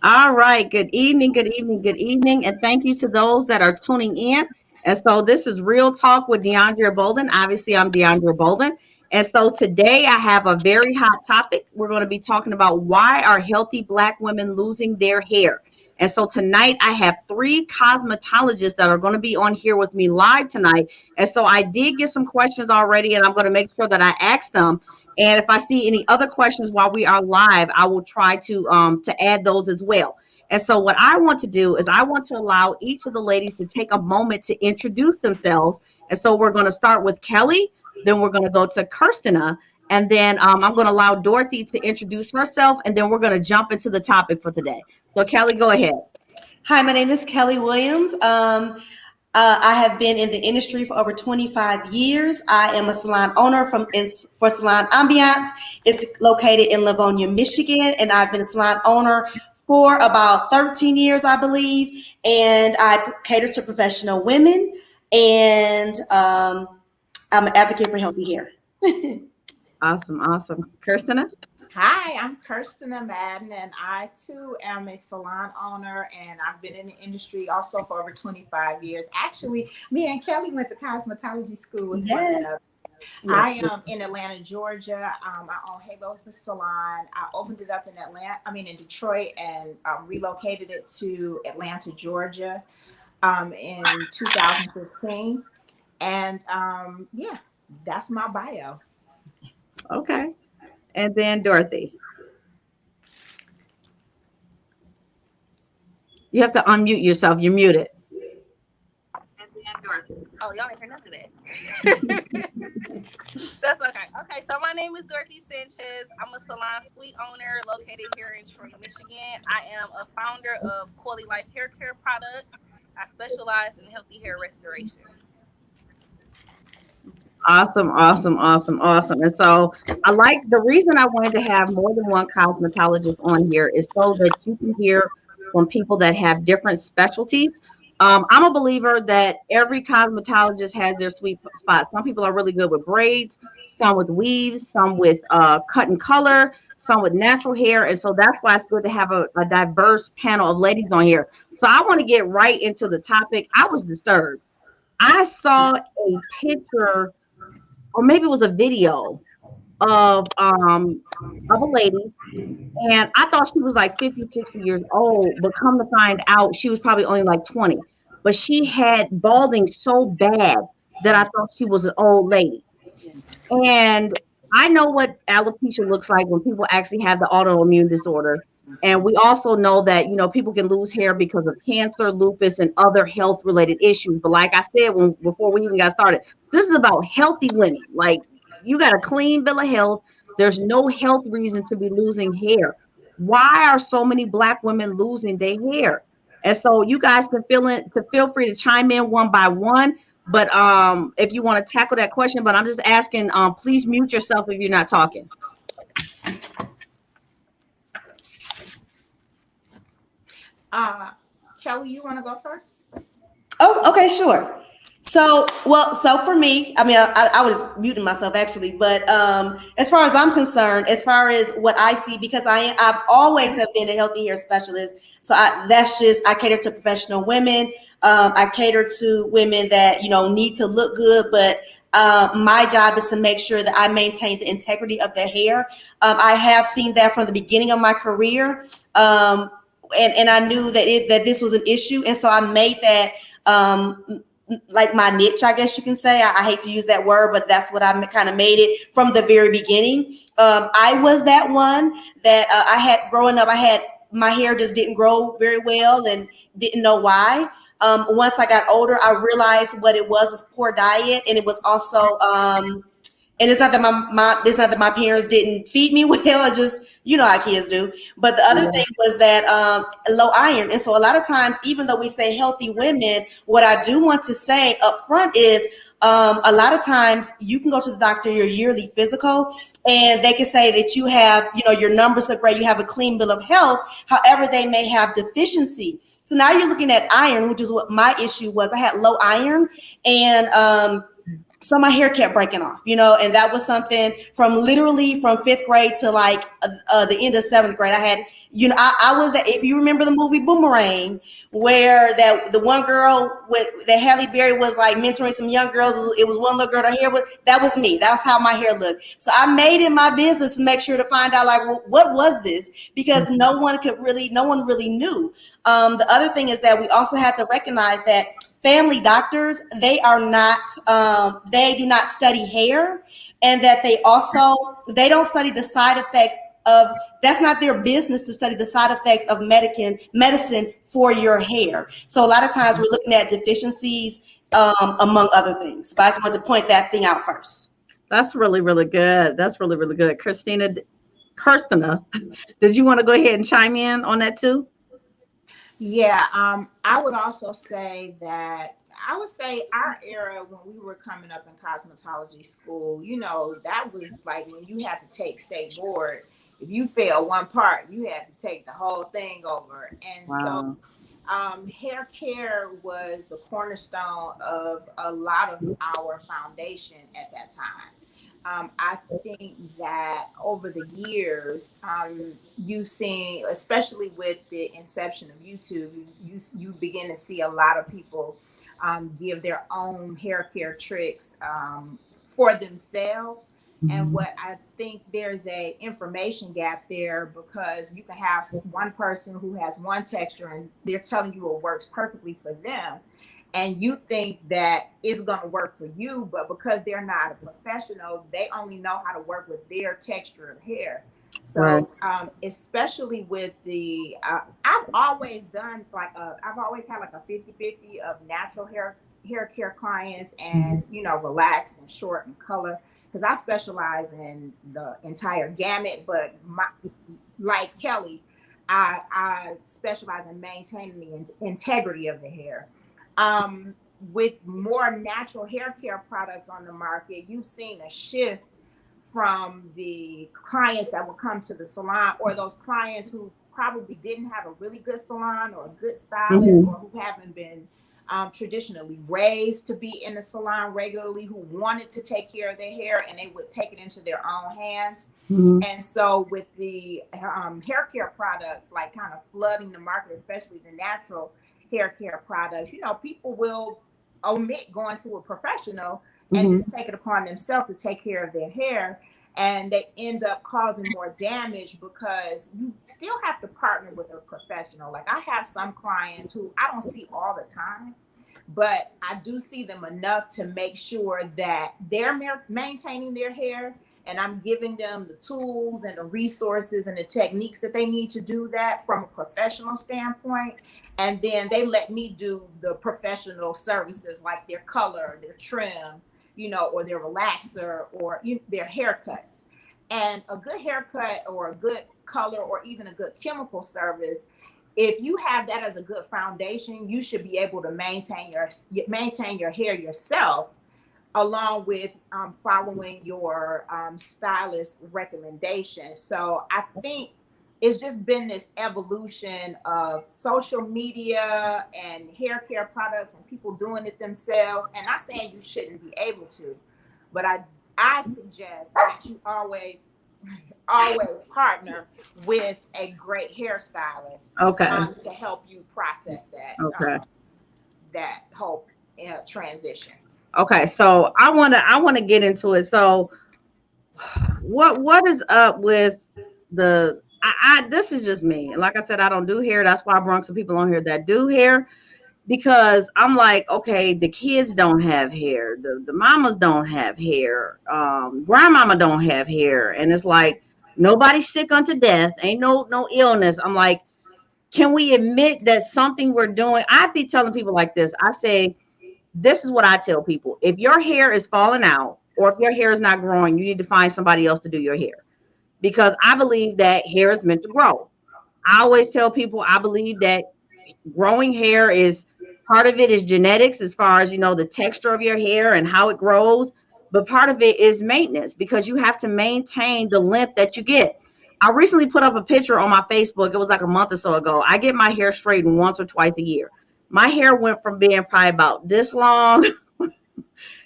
All right. Good evening. Good evening. Good evening. And thank you to those that are tuning in. And so this is Real Talk with DeAndrea Bolden. Obviously, I'm DeAndrea Bolden. And so today I have a very hot topic. We're going to be talking about why are healthy Black women losing their hair? And so tonight I have three cosmetologists that are going to be on here with me live tonight. And so I did get some questions already, and I'm going to make sure that I ask them. And if I see any other questions while we are live, I will try to add those as well. And so what I want to do is I want to allow each of the ladies to take a moment to introduce themselves. And so we're going to start with Kelly, then we're going to go to Kirstina, and then I'm going to allow Dorothy to introduce herself, and then we're going to jump into the topic for today. So Kelly, go ahead. Hi, my name is Kelly Williams. I have been in the industry for over 25 years. I am a salon owner for Salon Ambiance. It's located in Livonia, Michigan, and I've been a salon owner for about 13 years, I believe. And I cater to professional women, and I'm an advocate for healthy hair. Awesome, awesome. Kirstina? Hi, I'm Kirstina Madden, and I too am a salon owner, and I've been in the industry also for over 25 years. Actually, me and Kelly went to cosmetology school with one another. I am in Atlanta, Georgia. I own Halo's the salon. I opened it up in Detroit, and relocated it to Atlanta, Georgia, in 2015. And yeah, that's my bio. Okay. And then Dorothy. You have to unmute yourself. You're muted. And then Dorothy. Oh, y'all ain't heard none of that. That's okay. Okay, so my name is Dorothy Sanchez. I'm a salon suite owner located here in Troy, Michigan. I am a founder of Quality Life Hair Care Products. I specialize in healthy hair restoration. Awesome, awesome, awesome, awesome. And so I like the reason I wanted to have more than one cosmetologist on here is so that you can hear from people that have different specialties. I'm a believer that every cosmetologist has their sweet spot. Some people are really good with braids, some with weaves, some with cut and color, some with natural hair. And so that's why it's good to have a diverse panel of ladies on here. So I want to get right into the topic. I was disturbed. I saw a picture, or maybe it was a video of a lady, and I thought she was like 50, 60 years old, but come to find out she was probably only like 20. But she had balding so bad that I thought she was an old lady. And I know what alopecia looks like when people actually have the autoimmune disorder. And we also know that, people can lose hair because of cancer, lupus, and other health related issues. But like I said, before we even got started, this is about healthy women. Like, you got a clean bill of health. There's no health reason to be losing hair. Why are so many Black women losing their hair? And so you guys can feel free to chime in one by one. But if you want to tackle that question, but I'm just asking, please mute yourself if you're not talking. Kelly, you want to go first? Oh, okay, sure. So for me, I mean, I was muting myself actually, but as far as I'm concerned, as far as what I see, because I've always have been a healthy hair specialist. So I cater to professional women. I cater to women that, need to look good, but my job is to make sure that I maintain the integrity of their hair. I have seen that from the beginning of my career. And I knew that this was an issue. And so I made that, like my niche, I guess you can say. I hate to use that word, but that's what I kind of made it from the very beginning. I was that one that I had growing up. My hair just didn't grow very well and didn't know why. Once I got older, I realized what it was poor diet, and it was also and it's not that my parents didn't feed me well. It's just, how kids do. But the other thing was that low iron. And so a lot of times, even though we say healthy women, what I do want to say up front is a lot of times you can go to the doctor, your yearly physical, and they can say that you have, your numbers are great, you have a clean bill of health. However, they may have deficiency. So now you're looking at iron, which is what my issue was. I had low iron, and so my hair kept breaking off, and that was something from 5th grade to like the end of 7th grade. I had You know, I was that. If you remember the movie Boomerang, where the one girl that Halle Berry was like mentoring some young girls. It was one little girl. Her hair that was me. That's how my hair looked. So I made it my business to make sure to find out, like, well, what was this? Because no one really knew. The other thing is that we also have to recognize that family doctors, they do not study hair, and that they don't study the side effects of, that's not their business to study the side effects of medicine for your hair. So a lot of times we're looking at deficiencies, among other things. But I just wanted to point that thing out first. That's really, really good. That's really, really good. Kirstina, did you want to go ahead and chime in on that too? Yeah, I would also say that I would say our era when we were coming up in cosmetology school, you know, that was like when you had to take state board. If you failed one part, you had to take the whole thing over. And Wow. so hair care was the cornerstone of a lot of our foundation at that time. I think that over the years, you've seen, especially with the inception of YouTube, you begin to see a lot of people give their own hair care tricks for themselves. And what I think there's a information gap there, because you can have one person who has one texture and they're telling you it works perfectly for them, and you think that it's going to work for you, but because they're not a professional, they only know how to work with their texture of hair. Right. So especially with the I've always done like I've always had like a 50-50 of natural hair care clients and, you know, relaxed and short and color, because I specialize in the entire gamut. But like Kelly, I specialize in maintaining the integrity of the hair. With more natural hair care products on the market, you've seen a shift from the clients that will come to the salon, or those clients who probably didn't have a really good salon or a good stylist, or who haven't been traditionally raised to be in the salon regularly, who wanted to take care of their hair and they would take it into their own hands. And so with the hair care products, like kind of flooding the market, especially the natural hair care products, you know, people will omit going to a professional and just take it upon themselves to take care of their hair, and they end up causing more damage because you still have to partner with a professional. Like, I have some clients who I don't see all the time, but I do see them enough to make sure that they're maintaining their hair, and I'm giving them the tools and the resources and the techniques that they need to do that from a professional standpoint. And then they let me do the professional services, like their color, their trim, you know, or their relaxer, or their haircuts. And a good haircut or a good color or even a good chemical service, if you have that as a good foundation, you should be able to maintain your hair yourself, along with following your stylist recommendations. So I think it's just been this evolution of social media and hair care products and people doing it themselves. And not saying you shouldn't be able to, but I suggest that you always partner with a great hairstylist, to help you process that whole transition. Okay, so I want to get into it. So what is up with the this is just me. Like I said, I don't do hair. That's why I brought some people on here that do hair, because I'm like, okay, the kids don't have hair, the mamas don't have hair, grandmama don't have hair, and it's like nobody's sick unto death, ain't no illness. I'm like, can we admit that something we're doing? I be telling people like this. I say, this is what I tell people: if your hair is falling out or if your hair is not growing, you need to find somebody else to do your hair, because I believe that hair is meant to grow. I always tell people I believe that growing hair is part of it is genetics, as far as, you know, the texture of your hair and how it grows, but part of it is maintenance, because you have to maintain the length that you get. I recently put up a picture on my Facebook. It was like a month or so ago. I get my hair straightened once or twice a year. My hair went from being probably about this long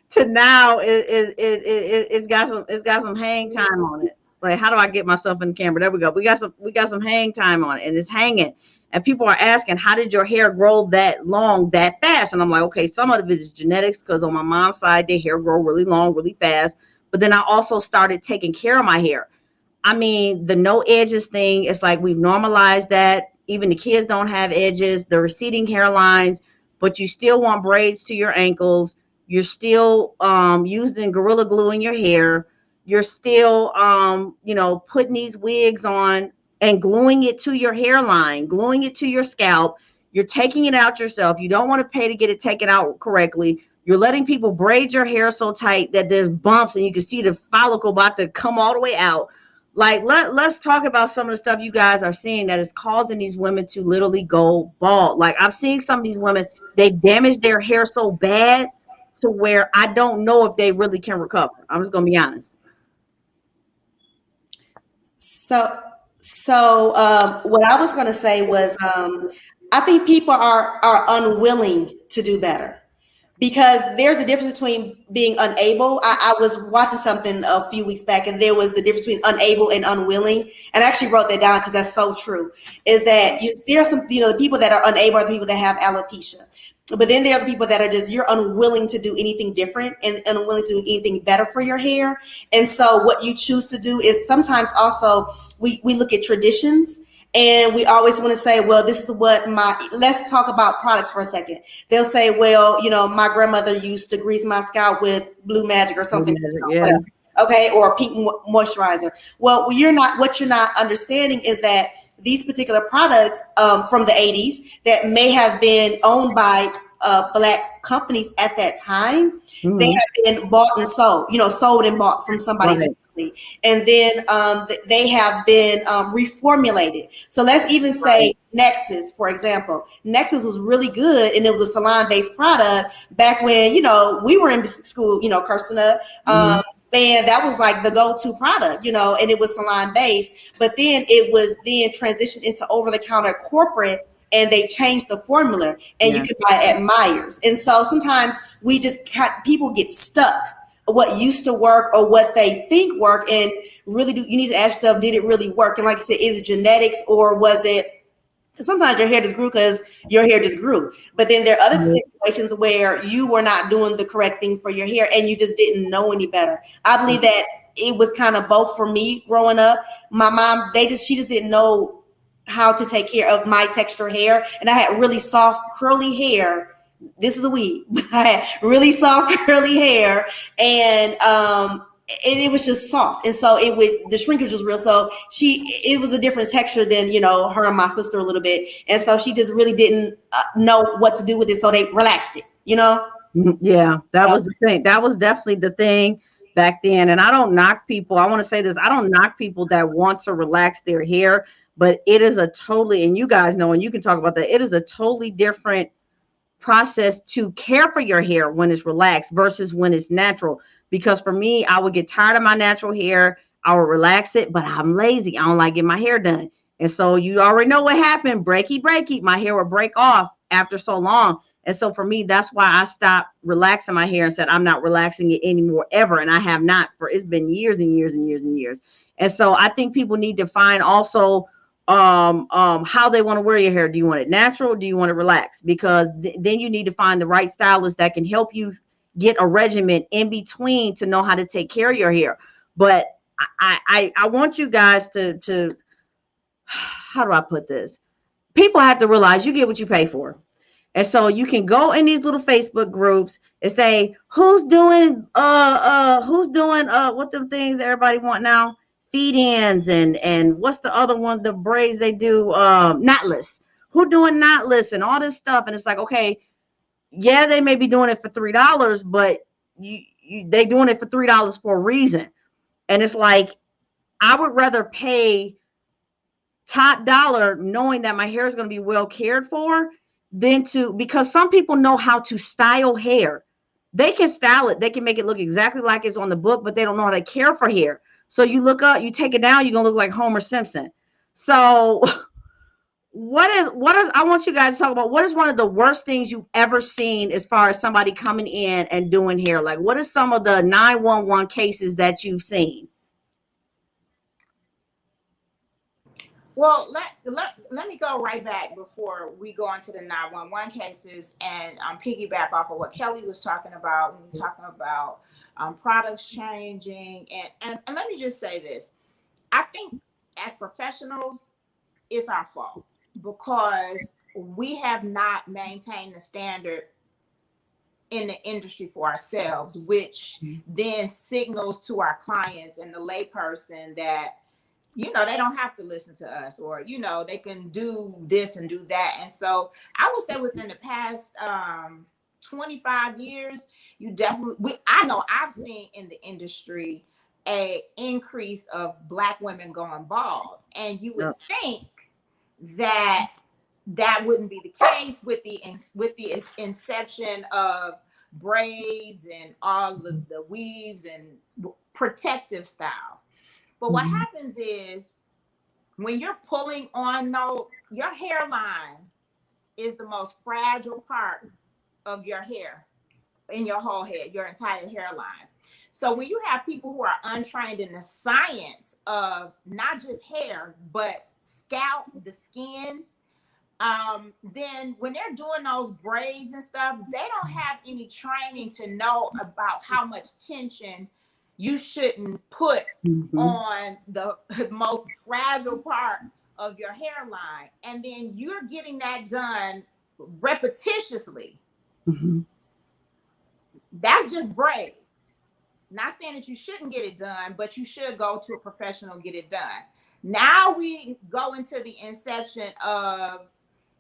to now it's got some hang time on it. like, how do I get myself in the camera? There we go. We got some hang time on it, and it's hanging. And people are asking, how did your hair grow that long, that fast? And I'm like, okay, some of it is genetics, because on my mom's side, their hair grow really long, really fast. But then I also started taking care of my hair. I mean, the no edges thing, it's like we've normalized that. Even the kids don't have edges, the receding hairlines, but you still want braids to your ankles. You're still using Gorilla Glue in your hair. You're still, putting these wigs on and gluing it to your hairline, gluing it to your scalp. You're taking it out yourself. You don't want to pay to get it taken out correctly. You're letting people braid your hair so tight that there's bumps and you can see the follicle about to come all the way out. Like, let's talk about some of the stuff you guys are seeing that is causing these women to literally go bald. Like, I'm seeing some of these women, they damage their hair so bad to where I don't know if they really can recover. I'm just gonna be honest. So what I was going to say was, I think people are unwilling to do better, because there's a difference between being unable. I was watching something a few weeks back, and there was the difference between unable and unwilling. And I actually wrote that down because that's so true. Is that there are some, the people that are unable are the people that have alopecia. But then there are the people that are just, you're unwilling to do anything different and unwilling to do anything better for your hair. And so what you choose to do is sometimes also we look at traditions. And we always want to say, well, this is what let's talk about products for a second. They'll say, well, my grandmother used to grease my scalp with Blue Magic or something. Yeah. Okay. Or a pink moisturizer. Well, what you're not understanding is that these particular products from the 80s that may have been owned by Black companies at that time, they have been bought and sold, sold and bought from somebody. Right. And then they have been reformulated. So let's even say Nexus, for example. Nexus was really good, and it was a salon-based product back when, we were in school, Kirsten, and that was like the go-to product, and it was salon-based. But then it was then transitioned into over-the-counter corporate, and they changed the formula, and you can buy it at Myers. And so sometimes people get stuck what used to work or what they think work, and really you need to ask yourself, did it really work? And like you said, is it genetics, or was it, sometimes your hair just grew because your hair just grew. But then there are other situations where you were not doing the correct thing for your hair and you just didn't know any better. I believe that it was kind of both for me growing up. My mom, she just didn't know how to take care of my texture hair. And I had really soft, curly hair. This is a weed, but I had really soft, curly hair, and it was just soft, and so the shrinkage was real. So it was a different texture than her and my sister a little bit, and so she just really didn't know what to do with it. So they relaxed it, Yeah, that was the thing. That was definitely the thing back then. And I don't knock people. I want to say this. I don't knock people that want to relax their hair, but it is a totally, and you guys know, and you can talk about that. It is a totally different process to care for your hair when it's relaxed versus when it's natural. Because for me, I would get tired of my natural hair. I would relax it, but I'm lazy. I don't like getting my hair done. And so you already know what happened. Breaky. My hair would break off after so long. And so for me, that's why I stopped relaxing my hair and said, I'm not relaxing it anymore ever. And I have not it's been years and years and years and years. And so I think people need to find also how they want to wear your hair. Do you want it natural? Or do you want it relaxed? Because then you need to find the right stylist that can help you get a regimen in between to know how to take care of your hair. But I want you guys to how do I put this? People have to realize you get what you pay for. And so you can go in these little Facebook groups and say, who's doing what them things everybody want now? Feed-ins and what's the other one, the braids they do, knotless. Who doing knotless and all this stuff? And it's like, okay, yeah, they may be doing it for $3, but they doing it for $3 for a reason. And it's like, I would rather pay top dollar knowing that my hair is going to be well cared for because some people know how to style hair. They can style it. They can make it look exactly like it's on the book, but they don't know how to care for hair. So you look up, you take it down, you're going to look like Homer Simpson. So what is, I want you guys to talk about, what is one of the worst things you've ever seen as far as somebody coming in and doing hair? Like, what is some of the 911 cases that you've seen? Well, let me go right back before we go on to the 911 cases and piggyback off of what Kelly was talking about when you're talking about products changing. And let me just say this. I think as professionals, it's our fault because we have not maintained the standard in the industry for ourselves, which then signals to our clients and the layperson that, you know, they don't have to listen to us, or, you know, they can do this and do that. And so I would say within the past 25 years, you definitely, I know I've seen in the industry a increase of Black women going bald. And you would think that that wouldn't be the case with the inception of braids and all the weaves and protective styles. But what happens is when you're pulling on your hairline is the most fragile part of your hair in your whole head, your entire hairline. So when you have people who are untrained in the science of not just hair, but scalp, the skin, then when they're doing those braids and stuff, they don't have any training to know about how much tension you shouldn't put on the most fragile part of your hairline. And then you're getting that done repetitiously. That's just braids. Not saying that you shouldn't get it done, but you should go to a professional, get it done. Now we go into the inception of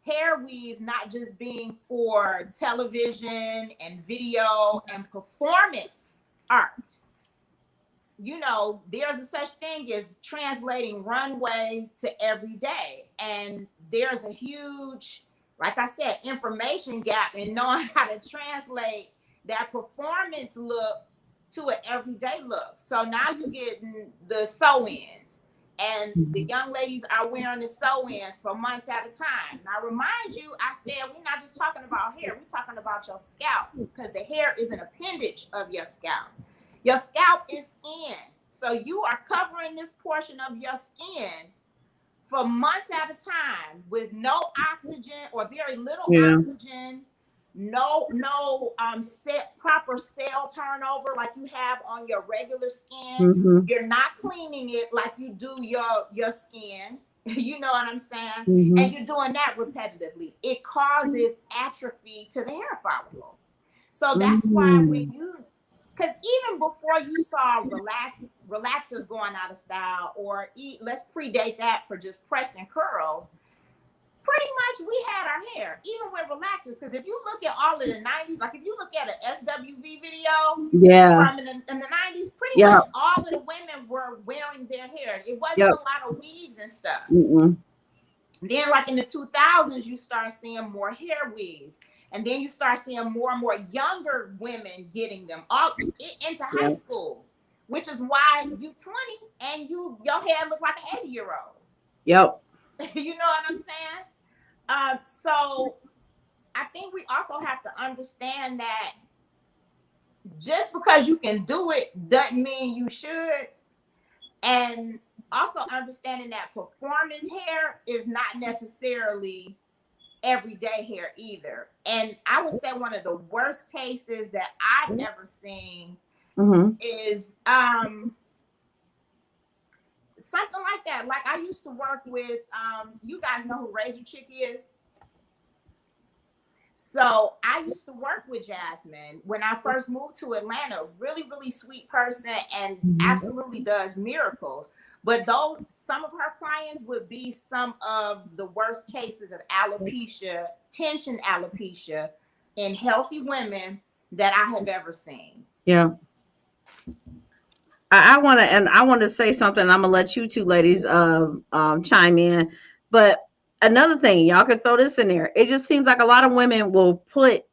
hair weaves not just being for television and video and performance art. You know, there's a such thing as translating runway to everyday. And there's a huge, like I said, information gap in knowing how to translate that performance look to an everyday look. So now you're getting the sew-ins. And the young ladies are wearing the sew-ins for months at a time. Now, remind you, I said we're not just talking about hair. We're talking about your scalp, because the hair is an appendage of your scalp. Your scalp is skin. So you are covering this portion of your skin for months at a time with no oxygen or very little oxygen, no proper cell turnover like you have on your regular skin. You're not cleaning it like you do your skin. You know what I'm saying? And you're doing that repetitively. It causes atrophy to the hair follicle. So that's why when you, because even before you saw relaxers going out of style, or let's predate that for just pressing curls, pretty much we had our hair, even with relaxers. Because if you look at all of the 90s, like if you look at an SWV video from in the 90s, pretty much all of the women were wearing their hair. It wasn't a lot of weaves and stuff. Then like in the 2000s, you start seeing more hair weaves. And then you start seeing more and more younger women getting them all into high school, which is why you 20 and your hair look like an 80-year-old. You know what I'm saying? So I think we also have to understand that just because you can do it doesn't mean you should. And also understanding that performance hair is not necessarily everyday hair either. And I would say one of the worst cases that I've ever seen is something like that. Like I used to work with, you guys know who Razor Chick is? So I used to work with Jasmine when I first moved to Atlanta. Really, really sweet person and absolutely does miracles. But though some of her clients would be some of the worst cases of alopecia, tension alopecia in healthy women that I have ever seen. I want to say something. I'm gonna let you two ladies chime in. But another thing, y'all can throw this in there. It just seems like a lot of women will put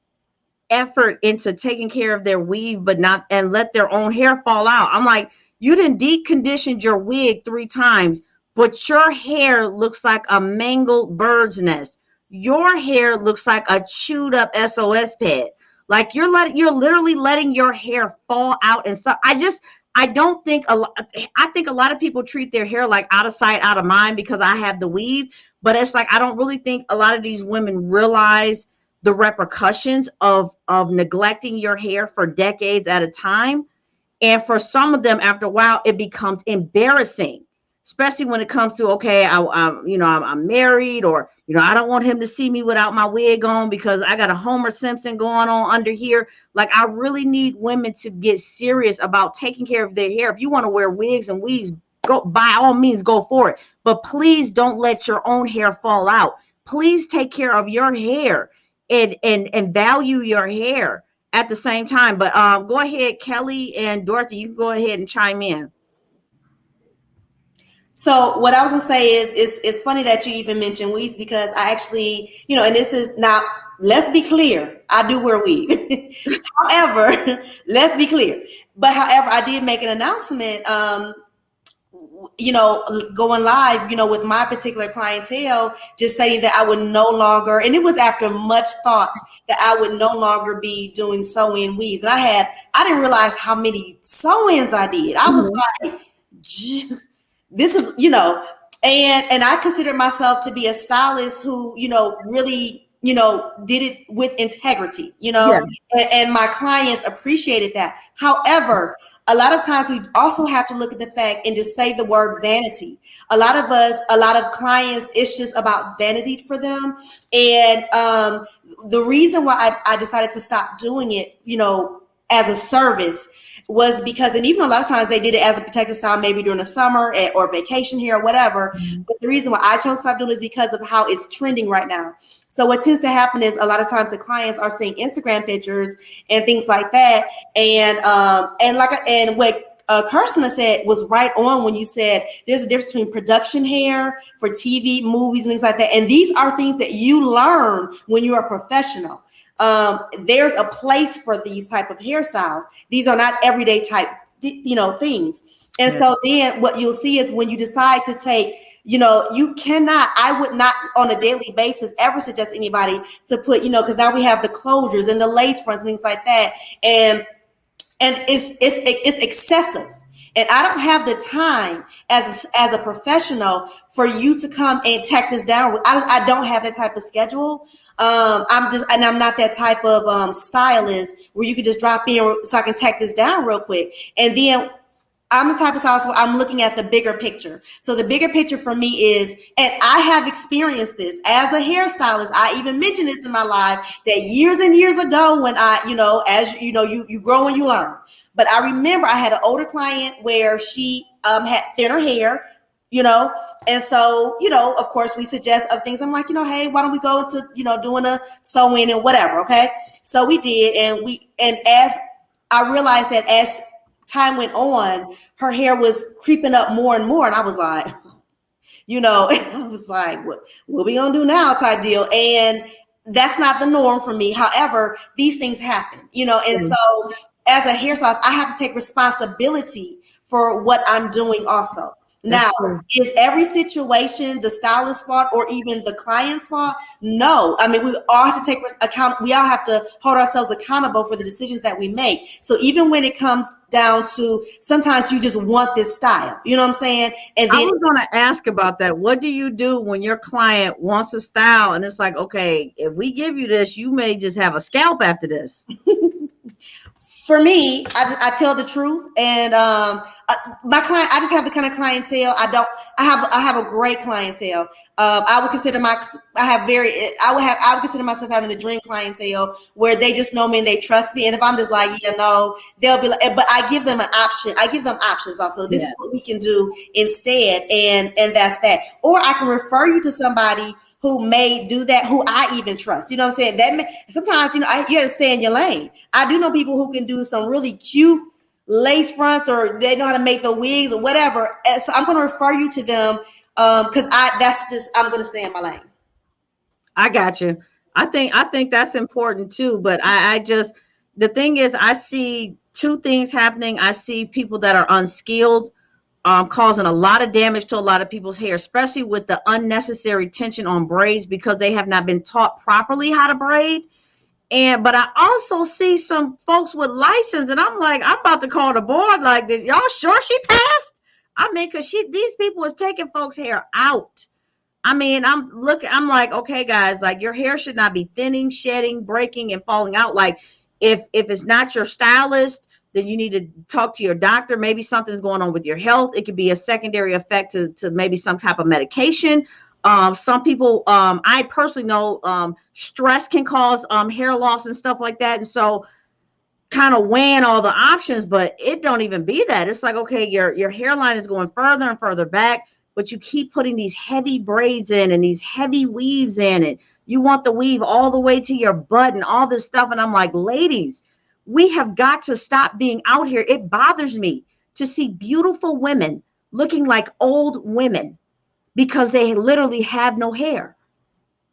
effort into taking care of their weave, but not, and let their own hair fall out. I'm like, you didn't deconditioned your wig 3 times, but your hair looks like a mangled bird's nest. Your hair looks like a chewed up SOS pad. Like you're literally letting your hair fall out and stuff. I don't think a lot, I think a lot of people treat their hair like out of sight, out of mind because I have the weave. But it's like I don't really think a lot of these women realize the repercussions of neglecting your hair for decades at a time. And for some of them, after a while, it becomes embarrassing, especially when it comes to, okay, I'm married, or, I don't want him to see me without my wig on because I got a Homer Simpson going on under here. Like, I really need women to get serious about taking care of their hair. If you want to wear wigs and weaves, go, by all means, go for it. But please don't let your own hair fall out. Please take care of your hair and value your hair at the same time. But go ahead, Kelly and Dorothy, you can go ahead and chime in. So what I was gonna say is it's funny that you even mentioned weaves, because I actually, and this is now, let's be clear, I do wear weave. However, let's be clear. But however, I did make an announcement, going live, with my particular clientele, just saying that I would no longer, and it was after much thought, that I would no longer be doing sew-in weaves. And I didn't realize how many sew-ins I did. I was like, this is, and I consider myself to be a stylist who, really, did it with integrity, and my clients appreciated that. However, a lot of times we also have to look at the fact and just say the word vanity. A lot of clients, it's just about vanity for them. And the reason why I decided to stop doing it, as a service, was because, and even a lot of times they did it as a protective style, maybe during the summer or vacation here or whatever. But the reason why I chose to stop doing it is because of how it's trending right now. So what tends to happen is a lot of times the clients are seeing Instagram pictures and things like that. And what Kirsten said was right on when you said there's a difference between production hair for TV, movies, and things like that. And these are things that you learn when you're a professional. There's a place for these type of hairstyles. These are not everyday type, things. And so then what you'll see is when you decide to take, I would not on a daily basis ever suggest anybody to put, because now we have the closures and the lace fronts and things like that. And it's excessive. And I don't have the time as a professional for you to come and tack this down. I don't have that type of schedule. I'm not that type of stylist where you could just drop in so I can tack this down real quick. And then I'm the type of stylist where I'm looking at the bigger picture. So the bigger picture for me is, and I have experienced this as a hairstylist. I even mentioned this in my live that years and years ago when as you grow and you learn. But I remember I had an older client where she had thinner hair, and so, of course we suggest other things. I'm like, hey, why don't we go into, doing a sew-in and whatever. Okay. So we did. And as I realized that as time went on, her hair was creeping up more and more. And I was like, what we gonna do now type deal. And that's not the norm for me. However, these things happen, and so as a hairstylist, I have to take responsibility for what I'm doing also. Now, is every situation the stylist's fault or even the client's fault? No. I mean, we all have to take account. We all have to hold ourselves accountable for the decisions that we make. So even when it comes down to sometimes you just want this style, you know what I'm saying? And then, I was going to ask about that. What do you do when your client wants a style and it's like, okay, if we give you this, you may just have a scalp after this? For me, I tell the truth, and my client, I just have the kind of clientele. I have a great clientele. I would consider myself having the dream clientele where they just know me and they trust me. And if I'm just like, they'll be like, but I give them an option. I give them options also. This is what we can do instead, and that's that. Or I can refer you to somebody who may do that, who I even trust. You know what I'm saying? Sometimes, you have to stay in your lane. I do know people who can do some really cute lace fronts, or they know how to make the wigs or whatever. And so I'm going to refer you to them because I'm going to stay in my lane. I got you. I think that's important too. But the thing is, I see two things happening. I see people that are unskilled, causing a lot of damage to a lot of people's hair, especially with the unnecessary tension on braids because they have not been taught properly how to braid. But I also see some folks with license, and I'm like, I'm about to call the board. Like, did y'all sure she passed? I mean, cause these people is taking folks' hair out. I mean, I'm like, okay, guys, like your hair should not be thinning, shedding, breaking, and falling out. Like, if it's not your stylist, then you need to talk to your doctor. Maybe something's going on with your health. It could be a secondary effect to maybe some type of medication. Some people, I personally know, stress can cause hair loss and stuff like that. And so, kind of weighing all the options, but it don't even be that. It's like, okay, your hairline is going further and further back, but you keep putting these heavy braids in and these heavy weaves in, and you want the weave all the way to your butt and all this stuff. And I'm like, ladies, we have got to stop being out here. It bothers me to see beautiful women looking like old women because they literally have no hair.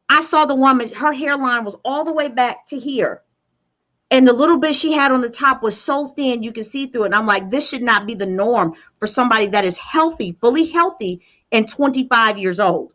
I saw the woman, her hairline was all the way back to here, and the little bit she had on the top was so thin you can see through it. And I'm like, this should not be the norm for somebody that is healthy, fully healthy, and 25 years old.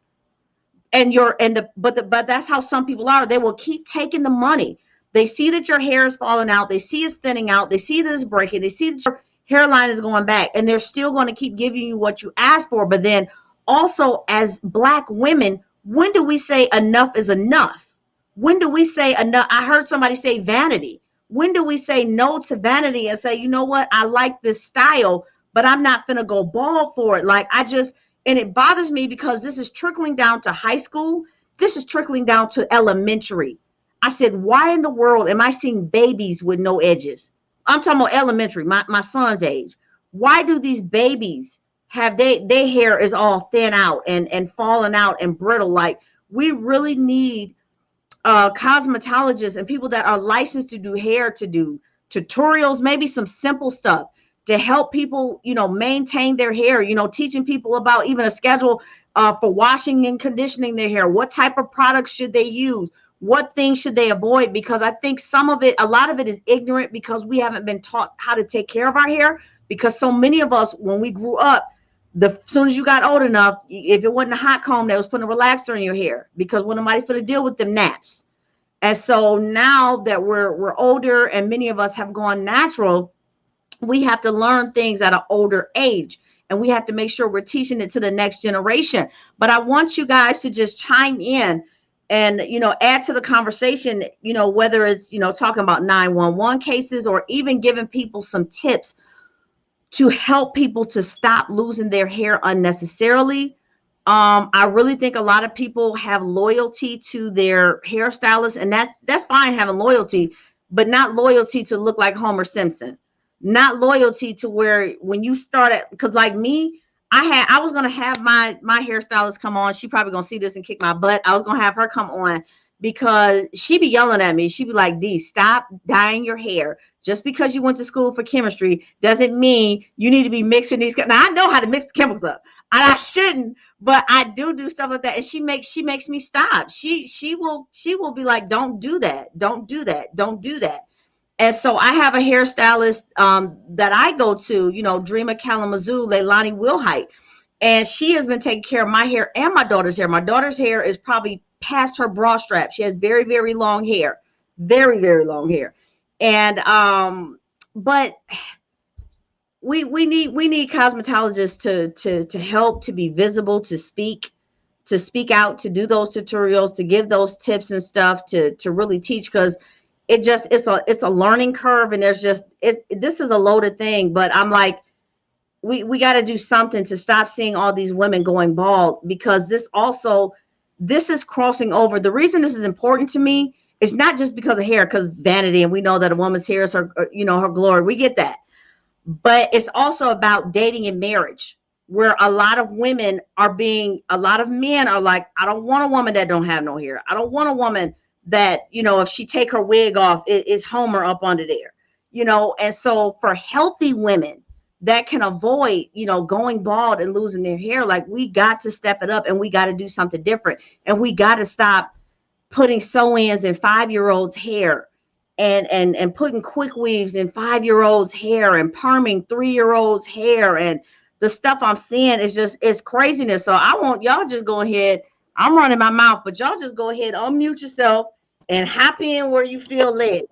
But that's how some people are. They will keep taking the money. They see that your hair is falling out, they see it's thinning out, they see that it's breaking, they see that your hairline is going back, and they're still going to keep giving you what you asked for. But then also, as Black women, when do we say enough is enough? When do we say enough? I heard somebody say vanity. When do we say no to vanity and say, you know what, I like this style, but I'm not gonna go bald for it? Like, and it bothers me because this is trickling down to high school. This is trickling down to elementary. I said, why in the world am I seeing babies with no edges? I'm talking about elementary, my son's age. Why do these babies have their hair is all thin out and falling out and brittle? Like, we really need cosmetologists and people that are licensed to do hair, to do tutorials, maybe some simple stuff to help people, maintain their hair, teaching people about even a schedule for washing and conditioning their hair. What type of products should they use? What things should they avoid? Because I think a lot of it is ignorant because we haven't been taught how to take care of our hair. Because so many of us, when we grew up, as soon as you got old enough, if it wasn't a hot comb, they was putting a relaxer in your hair because when nobody's going to deal with them naps. And so now that we're older and many of us have gone natural, we have to learn things at an older age, and we have to make sure we're teaching it to the next generation. But I want you guys to just chime in and, add to the conversation, whether it's, talking about 911 cases or even giving people some tips to help people to stop losing their hair unnecessarily. I really think a lot of people have loyalty to their hairstylist, and that's fine having loyalty, but not loyalty to look like Homer Simpson. Not loyalty to where when you start at, because like me, I was gonna have my hairstylist come on. She probably gonna see this and kick my butt. I was gonna have her come on because she be yelling at me. She be like, "Dee, stop dyeing your hair. Just because you went to school for chemistry doesn't mean you need to be mixing these." Now I know how to mix the chemicals up, and I shouldn't, but I do stuff like that. And she makes me stop. She will be like, "Don't do that. Don't do that. Don't do that." And so I have a hairstylist that I go to, Dreamer Kalamazoo, Leilani Wilhite. And she has been taking care of my hair and my daughter's hair. My daughter's hair is probably past her bra strap. She has very, very long hair. Very, very long hair. And but we need cosmetologists to help, to be visible, to speak out, to do those tutorials, to give those tips and stuff, to really teach, because it's a learning curve, and this is a loaded thing. But I'm like, we got to do something to stop seeing all these women going bald, because this is crossing over. The reason this is important to me is not just because of hair, because vanity, and we know that a woman's hair is her glory. We get that. But it's also about dating and marriage, where a lot of men are like, I don't want a woman that don't have no hair. I don't want a woman that, if she take her wig off, it's Homer up under there, and so for healthy women that can avoid, going bald and losing their hair, like, we got to step it up, and we got to do something different, and we got to stop putting sew-ins in 5-year-olds hair and putting quick weaves in 5-year-olds hair and perming 3-year-olds hair. And the stuff I'm seeing it's craziness. So I want y'all just go ahead. I'm running my mouth, but y'all just go ahead, unmute yourself and hop in where you feel led.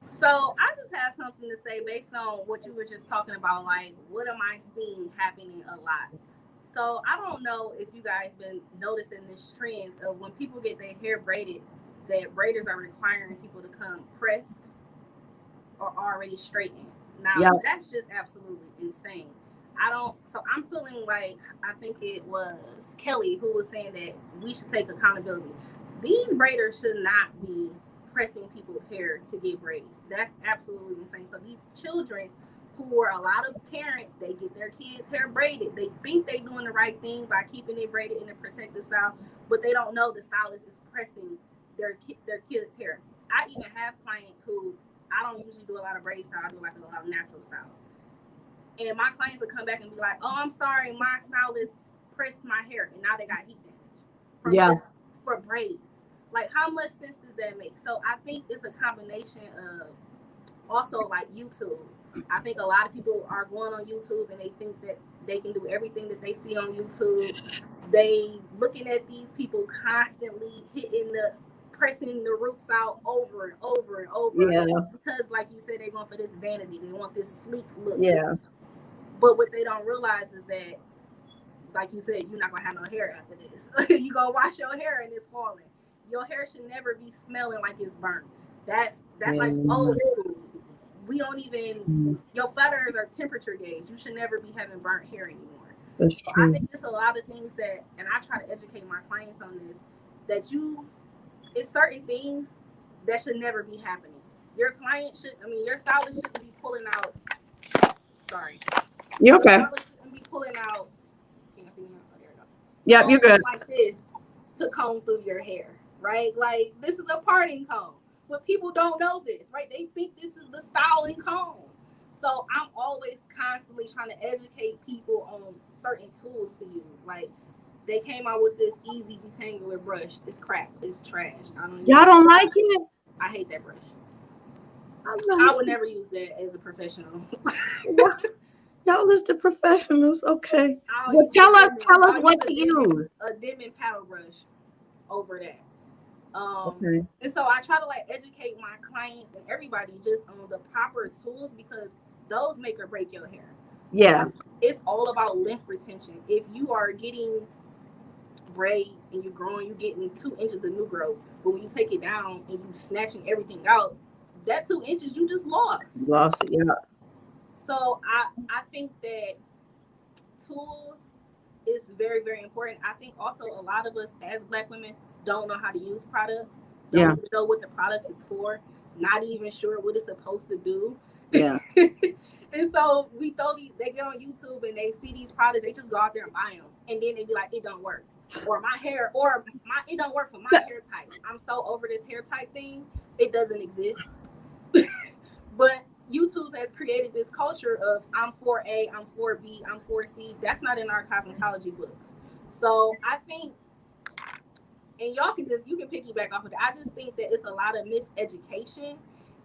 So I just have something to say based on what you were just talking about. Like, what am I seeing happening a lot? So I don't know if you guys been noticing this trend of when people get their hair braided, that braiders are requiring people to come pressed or already straightened. Now Yeah. that's just absolutely insane. I don't. So I'm feeling like I think it was Kelly who was saying that we should take accountability. These braiders should not be pressing people's hair to get braids. That's absolutely insane. So these children, who are a lot of parents, they get their kids' hair braided. They think they're doing the right thing by keeping it braided in a protective style, but they don't know the stylist is pressing their kids' hair. I even have clients who I don't usually do a lot of braid style. I do like a lot of natural styles. And my clients will come back and be like, "Oh, I'm sorry, my stylist pressed my hair, and now they got heat damage from Yeah. just for braids." Like, how much sense does that make? So I think it's a combination of also like YouTube. I think a lot of people are going on YouTube and they think that they can do everything that they see on YouTube. They looking at these people constantly hitting the pressing the roots out over and over and over Yeah. because, like you said, they're going for this vanity. They want this sleek look. Yeah. But what they don't realize is that, like you said, you're not gonna have no hair after this. You gonna wash your hair and it's falling. Your hair should never be smelling like it's burnt. That's like old school. We don't even your feathers are temperature gauge. You should never be having burnt hair anymore. That's So I true. think it's a lot of things that, and I try to educate my clients on this, that it's certain things that should never be happening. Your client should, I mean, your stylist shouldn't be pulling out. Sorry. You okay? Stylist shouldn't be pulling out. Can I see me now? Oh, there we go. Yep, you're good. Like this to comb through your hair, right? Like, this is a parting comb. But people don't know this, right? They think this is the styling comb. So I'm always constantly trying to educate people on certain tools to use. Like, they came out with this easy detangler brush. It's crap. It's trash. Y'all don't like it? I hate that brush. I I would never use that as a professional. Y'all is the professionals, okay. I'll Well, use tell us I'll what use to use. a Denman paddle brush over that. Okay. And so I try to like educate my clients and everybody just on the proper tools because those make or break your hair. Yeah. It's all about length retention. If you are getting braids and you're growing, you're getting 2 inches of new growth, but when you take it down and you snatching everything out, that 2 inches you just lost. You lost it, yeah. So I think that tools is very, very important. I think also a lot of us as Black women don't know how to use products, don't even know what the products is for, not even sure what it's supposed to do. Yeah. And so they get on YouTube and they see these products, they just go out there and buy them, and then they be like, it don't work, or it don't work for my hair type. I'm so over this hair type thing. It doesn't exist. But YouTube has created this culture of I'm 4A, I'm 4B, I'm 4C. That's not in our cosmetology books. So I think, and you can piggyback off of that. I just think that it's a lot of miseducation.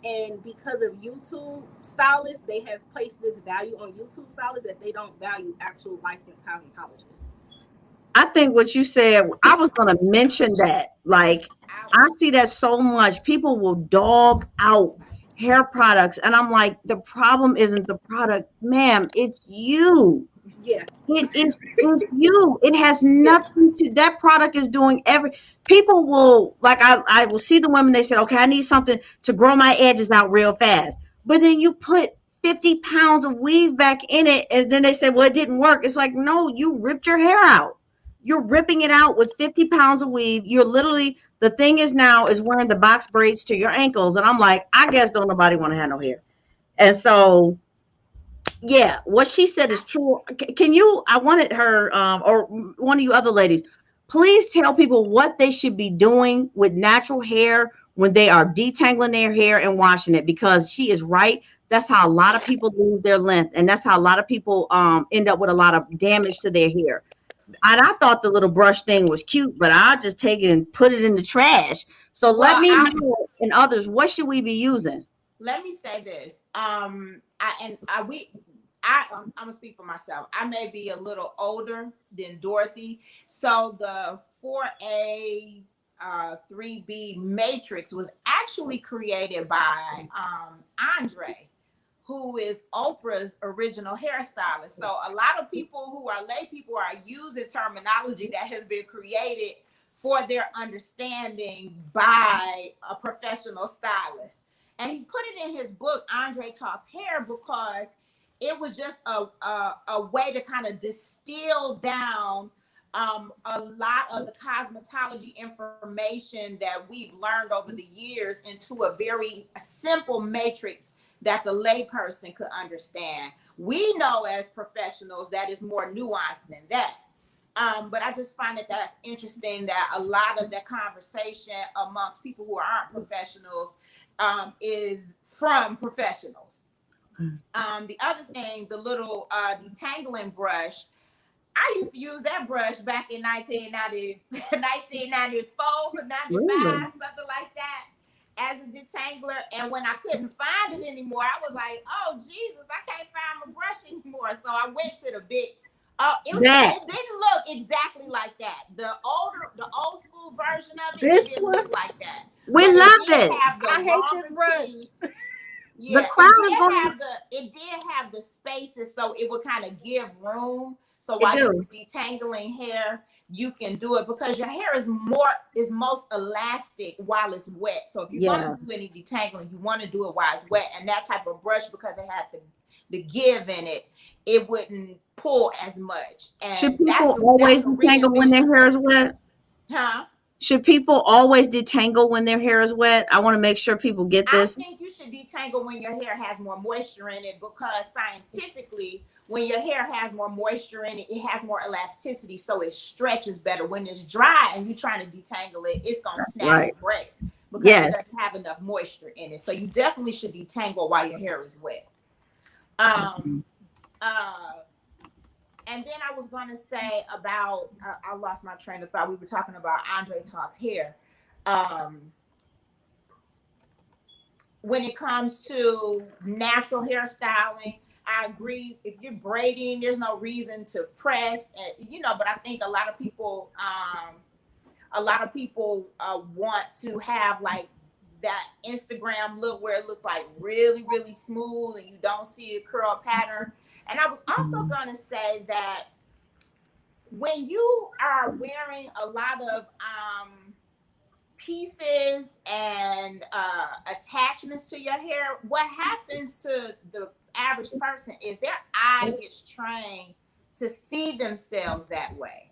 And because of YouTube stylists, they have placed this value on YouTube stylists that they don't value actual licensed cosmetologists. I think what you said, I was going to mention that. Like, I see that so much. People will dog out hair products. And I'm like, the problem isn't the product, ma'am. It's you. Yeah. It's you. It has nothing to, that product is doing people will, like, I will see the women, they said, okay, I need something to grow my edges out real fast. But then you put 50 pounds of weave back in it. And then they say, well, it didn't work. It's like, no, you ripped your hair out. You're ripping it out with 50 pounds of weave. You're literally, the thing is now is wearing the box braids to your ankles. And I'm like, I guess don't nobody want to have no hair. And so, yeah, what she said is true. Can you, I wanted her, or one of you other ladies, please tell people what they should be doing with natural hair when they are detangling their hair and washing it, because she is right. That's how a lot of people lose their length. And that's how a lot of people end up with a lot of damage to their hair. And I thought the little brush thing was cute, but I just take it and put it in the trash. So let me know, and others, what should we be using? Let me say this. I'm gonna speak for myself. I may be a little older than Dorothy, so the 4A 3B matrix was actually created by Andre, who is Oprah's original hairstylist. So a lot of people who are lay people are using terminology that has been created for their understanding by a professional stylist. And he put it in his book, Andre Talks Hair, because it was just a way to kind of distill down a lot of the cosmetology information that we've learned over the years into a very simple matrix that the layperson could understand. We know as professionals that is more nuanced than that. But I just find that that's interesting that a lot of that conversation amongst people who aren't professionals is from professionals. The other thing, the little detangling brush, I used to use that brush back in 1994, 95, Really? something like that, as a detangler. And when I couldn't find it anymore, I was like, oh, Jesus, I can't find my brush anymore. So I went to the big, it didn't look exactly like that. The old school version of it, This it didn't one? look like that. We But love it. I hate this brush. Yeah, The crown is it did have the spaces, so it would kind of give room. So It while do. you're detangling hair, you can do it because your hair is most elastic while it's wet. So if you're going to do any detangling, you want to do it while it's wet. And that type of brush, because it had the give in it, it wouldn't pull as much. And Should people always detangle when their hair is wet? Huh? Should people always detangle when their hair is wet? I want to make sure people get this. I think you should detangle when your hair has more moisture in it, because scientifically, when your hair has more moisture in it, it has more elasticity, so it stretches better. When it's dry and you're trying to detangle it, it's going to snap and break because it doesn't have enough moisture in it. So you definitely should detangle while your hair is wet. And then I was going to say about, I lost my train of thought. We were talking about Andre Talks Hair. When it comes to natural hairstyling, I agree. If you're braiding, there's no reason to press, but I think a lot of people want to have like that Instagram look where it looks like really, really smooth and you don't see a curl pattern. And I was also going to say that when you are wearing a lot of pieces and attachments to your hair, what happens to the average person is their eye gets trained to see themselves that way.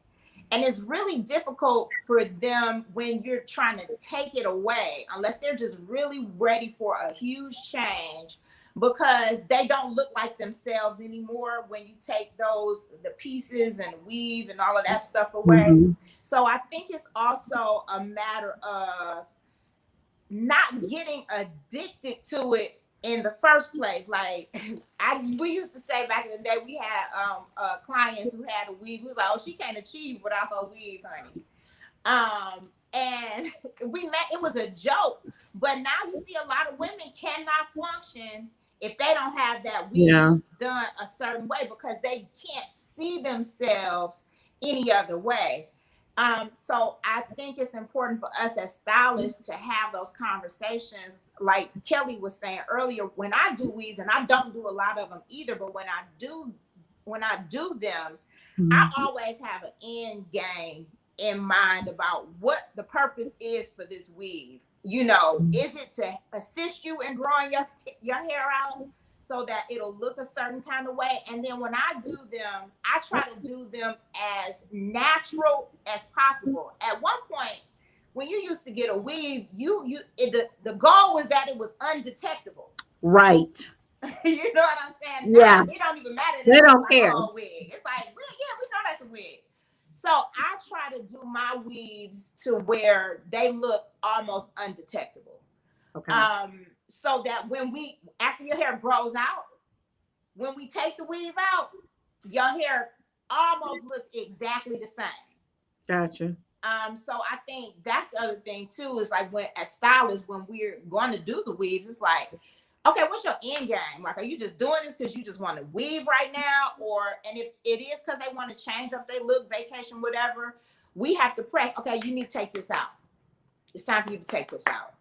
And it's really difficult for them when you're trying to take it away, unless they're just really ready for a huge change, because they don't look like themselves anymore when you take the pieces and weave and all of that stuff away. So I think it's also a matter of not getting addicted to it in the first place. Like we used to say back in the day, we had clients who had a weave. We was like, oh, she can't achieve without her weave, honey. And it was a joke, but now you see a lot of women cannot function if they don't have that weave done a certain way, because they can't see themselves any other way. So I think it's important for us as stylists to have those conversations. Like Kelly was saying earlier, when I do weaves, and I don't do a lot of them either, but when I do them, I always have an end game in mind about what the purpose is for this weave. Is it to assist you in growing your hair out so that it'll look a certain kind of way? And then when I do them, I try to do them as natural as possible. At one point, when you used to get a weave, the goal was that it was undetectable. Right. You know what I'm saying? Yeah. It don't even matter. They don't care. A wig. It's like, well, yeah, we know that's a wig. So I try to do my weaves to where they look almost undetectable. Okay. So that after your hair grows out, when we take the weave out, your hair almost looks exactly the same. Gotcha. So I think that's the other thing too, is like as stylists, when we're going to do the weaves, it's like, okay, what's your end game? Like, are you just doing this because you just want to weave right now? And if it is because they want to change up their look, vacation, whatever, we have to press, okay, you need to take this out. it's time for you to take this out.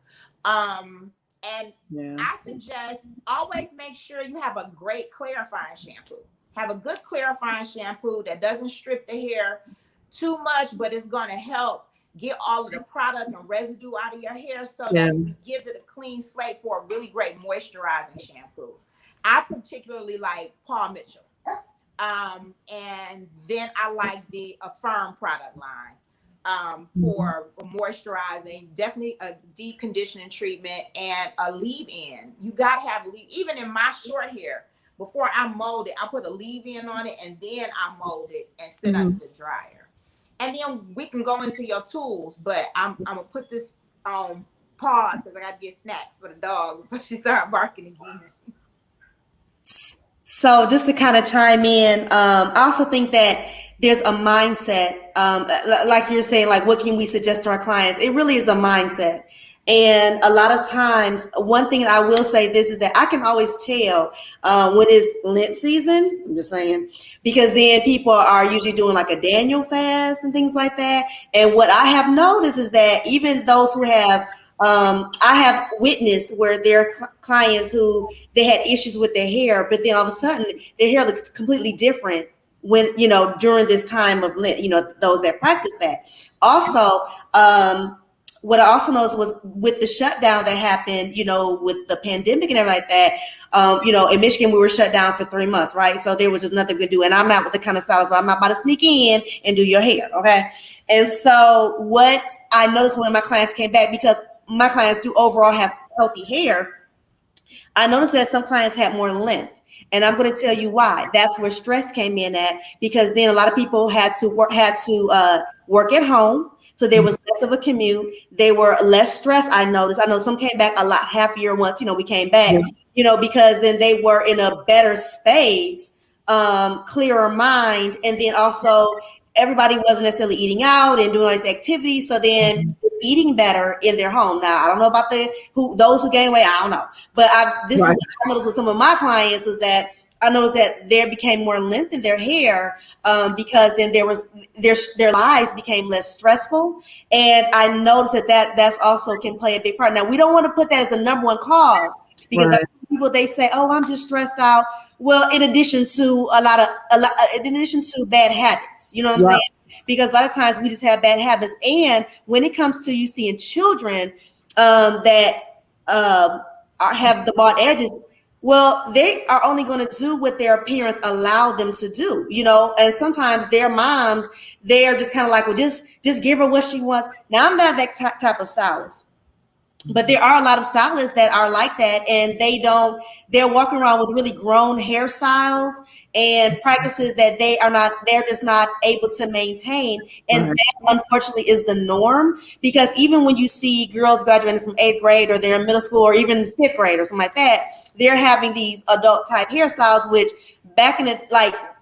And I suggest always make sure you have a great clarifying shampoo. Have a good clarifying shampoo that doesn't strip the hair too much, but it's going to help get all of the product and residue out of your hair, so that it gives it a clean slate for a really great moisturizing shampoo. I particularly like Paul Mitchell. And then I like the Affirm product line for moisturizing, definitely a deep conditioning treatment, and a leave-in. You got to have even in my short hair, before I mold it, I put a leave-in on it, and then I mold it and sit under the dryer. And then we can go into your tools, but I'm gonna put this on pause because I gotta get snacks for the dog before she starts barking again. So just to kind of chime in, I also think that there's a mindset, like you're saying, like what can we suggest to our clients? It really is a mindset. And a lot of times, one thing I will say this is that I can always tell when it's Lent season, I'm just saying, because then people are usually doing like a Daniel fast and things like that. And what I have noticed is that even those who have, I have witnessed where there are clients who they had issues with their hair, but then all of a sudden their hair looks completely different when, during this time of Lent, those that practice that. Also, what I also noticed was with the shutdown that happened, with the pandemic and everything like that, in Michigan, we were shut down for 3 months, right? So there was just nothing we could do. And I'm not with the kind of stylist, so I'm not about to sneak in and do your hair, okay? And so what I noticed when my clients came back, because my clients do overall have healthy hair, I noticed that some clients had more length. And I'm going to tell you why. That's where stress came in at, because then a lot of people had to work at home. So there was less of a commute. They were less stressed. I noticed. I know some came back a lot happier once, we came back, because then they were in a better space, clearer mind. And then also everybody wasn't necessarily eating out and doing all these activities. So then eating better in their home. Now, I don't know about those who gain weight. I don't know. But this is what I noticed with some of my clients is that I noticed that there became more length in their hair because then their lives became less stressful. And I noticed that's also can play a big part. Now, we don't want to put that as a number one cause, because people, they say, oh, I'm just stressed out. Well, in addition to in addition to bad habits, you know what I'm saying? Because a lot of times we just have bad habits. And when it comes to you seeing children that have the bald edges, well, they are only going to do what their parents allow them to do, and sometimes their moms, they are just kind of like, well, just give her what she wants. Now, I'm not that type of stylist, but there are a lot of stylists that are like that, and they're walking around with really grown hairstyles and practices that they're just not able to maintain. And that unfortunately is the norm, because even when you see girls graduating from 8th grade or they're in middle school or even 5th grade or something like that, they're having these adult type hairstyles, which back in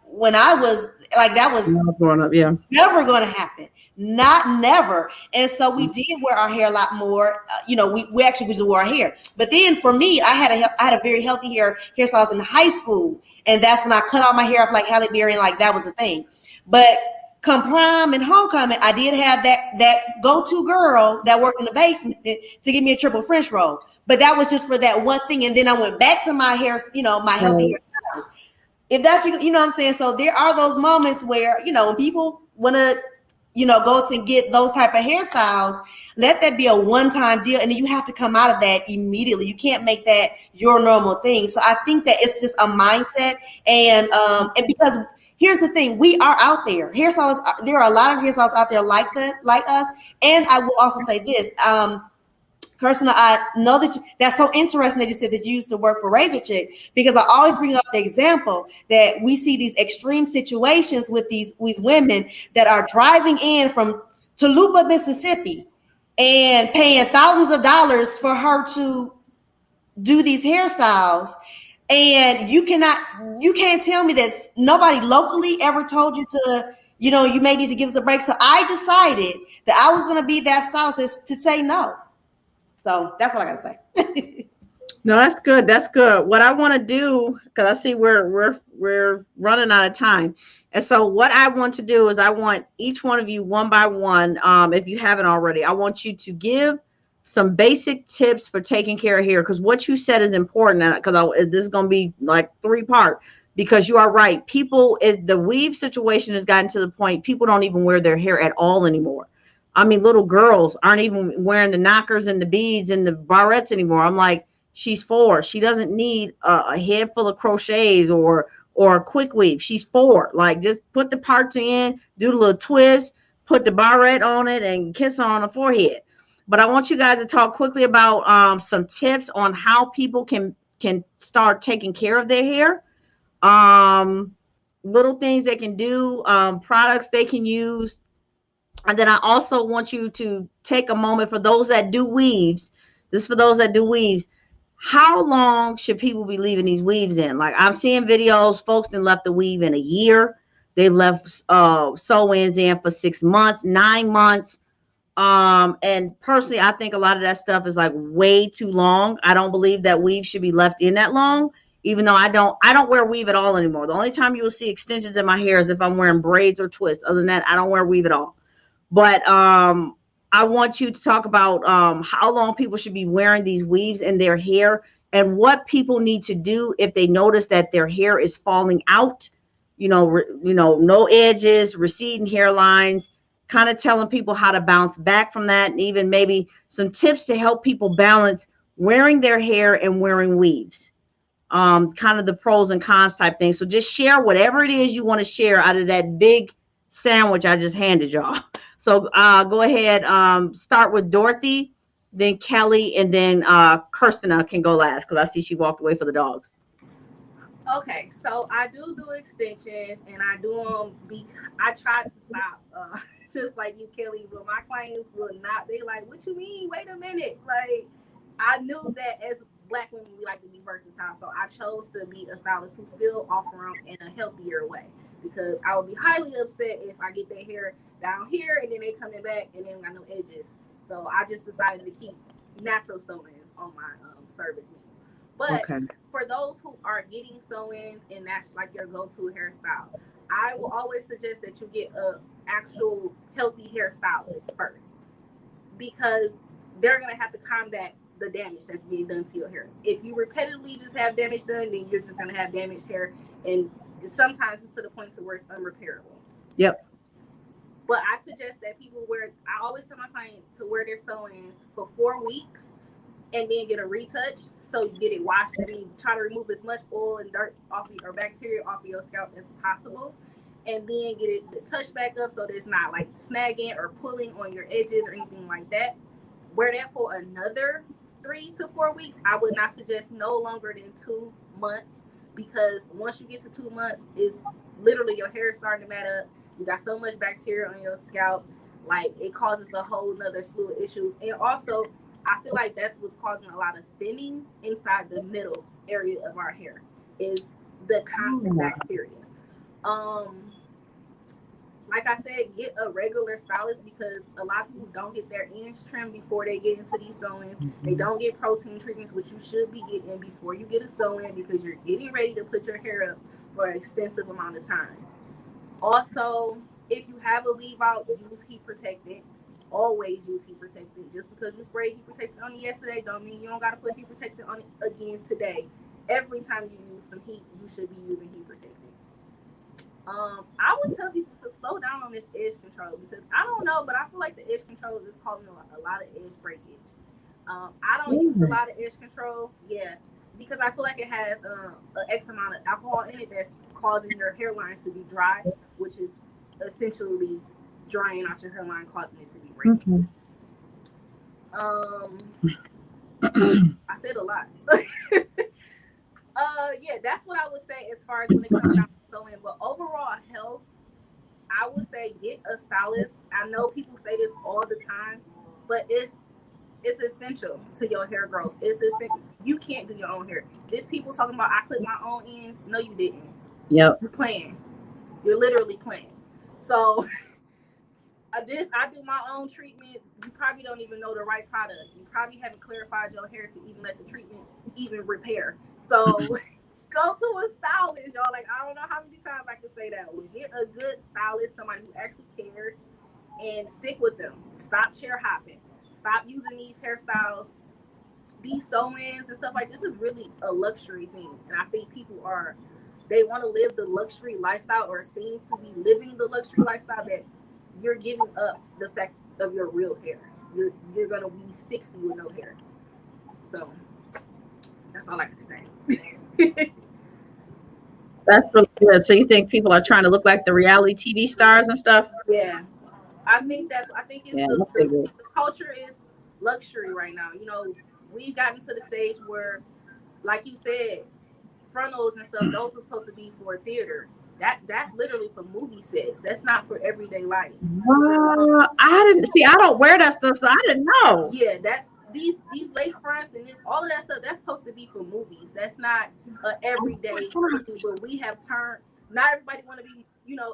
when I was that was growing up, never going to happen. Not never. And so we did wear our hair a lot more. We actually used to wear our hair. But then for me, I had a very healthy hairstyles in high school. And that's when I cut all my hair off like Halle Berry, and that was the thing. But come prom and homecoming, I did have that go-to girl that worked in the basement to give me a triple French roll. But that was just for that one thing. And then I went back to my hair, my healthy hairstyles. If that's, what I'm saying? So there are those moments where, when people want to, go to get those type of hairstyles, let that be a one-time deal. And then you have to come out of that immediately. You can't make that your normal thing. So I think that it's just a mindset. And because here's the thing, we are out there. Hairstylists, there are a lot of hairstylists out there like us. And I will also say this, Kirsten, I know that's so interesting that you said that you used to work for Razor Chick, because I always bring up the example that we see these extreme situations with these women that are driving in from Toluca, Mississippi, and paying thousands of dollars for her to do these hairstyles. And you can't tell me that nobody locally ever told you to, you may need to give us a break. So I decided that I was going to be that stylist to say no. So that's what I got to say. No, that's good. That's good. What I want to do, because I see we're running out of time, and so what I want to do is I want each one of you one by one, if you haven't already, I want you to give some basic tips for taking care of hair. Because what you said is important. Because this is going to be like three part. Because you are right. People is the weave situation has gotten to the point people don't even wear their hair at all anymore. I mean, little girls aren't even wearing the knockers and the beads and the barrettes anymore. I'm like, she's 4. She doesn't need a head full of crochets or a quick weave. She's 4. Like, just put the parts in, do the little twist, put the barrette on it, and kiss her on the forehead. But I want you guys to talk quickly about some tips on how people can start taking care of their hair. Um, Little things they can do, products they can use, and then I also want you to take a moment for those that do weaves. This is for those that do weaves. How long should people be leaving these weaves in? Like, I'm seeing videos, folks that left the weave in a year. They left sew-ins in for 6 months, 9 months. And personally, I think a lot of that stuff is like way too long. I don't believe that weave should be left in that long, even though I don't wear weave at all anymore. The only time you will see extensions in my hair is if I'm wearing braids or twists. Other than that, I don't wear weave at all. But I want you to talk about how long people should be wearing these weaves in their hair and what people need to do if they notice that their hair is falling out. No edges, receding hairlines. Kind of telling people how to bounce back from that, and even maybe some tips to help people balance wearing their hair and wearing weaves. Kind of the pros and cons type thing. So just share whatever it is you want to share out of that big sandwich I just handed y'all. So go ahead. Start with Dorothy, then Kelly, and then Kirstina can go last because I see she walked away for the dogs. Okay, so I do extensions, and I do them. I try to stop, just like you, Kelly, but my clients will not. They like, what you mean? Wait a minute. Like, I knew that as Black women, we like to be versatile, so I chose to be a stylist who still offer them in a healthier way. Because I would be highly upset if I get their hair down here and then they coming back and then got no edges. So I just decided to keep natural sew-ins on my service menu. But Okay. for those who are getting sew-ins and that's like your go-to hairstyle, I will always suggest that you get a actual healthy hairstylist first, because they're gonna have to combat the damage that's being done to your hair. If you repeatedly just have damage done, then you're just gonna have damaged hair, and sometimes it's to the point to where it's unrepairable. Yep. But I suggest that people I always tell my clients to wear their sew-ins for 4 weeks and then get a retouch. So you get it washed. I mean, try to remove as much oil and dirt off or bacteria off of your scalp as possible. And then get it touched back up so that it's not like snagging or pulling on your edges or anything like that. Wear that for another 3 to 4 weeks. I would not suggest no longer than 2 months, because once you get to 2 months, it's literally your hair is starting to mat up. You got so much bacteria on your scalp, like it causes a whole nother slew of issues. And also, I feel like that's what's causing a lot of thinning inside the middle area of our hair, is the constant bacteria. Like I said, get a regular stylist, because a lot of people don't get their ends trimmed before they get into these sew-ins. They don't get protein treatments, which you should be getting before you get a sew-in, because you're getting ready to put your hair up for an extensive amount of time. Also, if you have a leave out, use heat protectant. Always use heat protectant. Just because you sprayed heat protectant on it yesterday don't mean you don't got to put heat protectant on it again today. Every time you use some heat, you should be using heat protectant. I would tell people to slow down on this edge control, because I don't know, but I feel like the edge control is causing a lot of edge breakage. I don't use a lot of edge control, because I feel like it has an X amount of alcohol in it that's causing your hairline to be dry, which is essentially drying out your hairline, causing it to be breaking. I said a lot. That's what I would say as far as when it comes down to sewing. But overall health, I would say get a stylist. I know people say this all the time, but it's essential to your hair growth. It's essential. You can't do your own hair. There's people talking about I clip my own ends. No, you didn't. Yep. You're playing. You're literally playing. So I do my own treatment. You probably don't even know the right products. You probably haven't clarified your hair to even let the treatments even repair. So go to a stylist, y'all. Like, I don't know how many times I can say that. Well, get a good stylist, somebody who actually cares, and stick with them. Stop chair hopping. Stop using these hairstyles, these sew-ins and stuff like this. Is really a luxury thing. And I think they want to live the luxury lifestyle, or seem to be living the luxury lifestyle, that you're giving up the fact of your real hair. You're gonna be 60 with no hair. So that's all I have to say. That's really good. So you think people are trying to look like the reality TV stars and stuff? Yeah, I think it's the culture is luxury right now. You know, we've gotten to the stage where, like you said, frontals and stuff, those are supposed to be for theater. That's literally for movie sets. That's not for everyday life. I didn't see. I don't wear that stuff, so I didn't know. Yeah, that's these lace fronts and all of that stuff. That's supposed to be for movies. That's not an everyday thing. But we have turned. Not everybody want to be,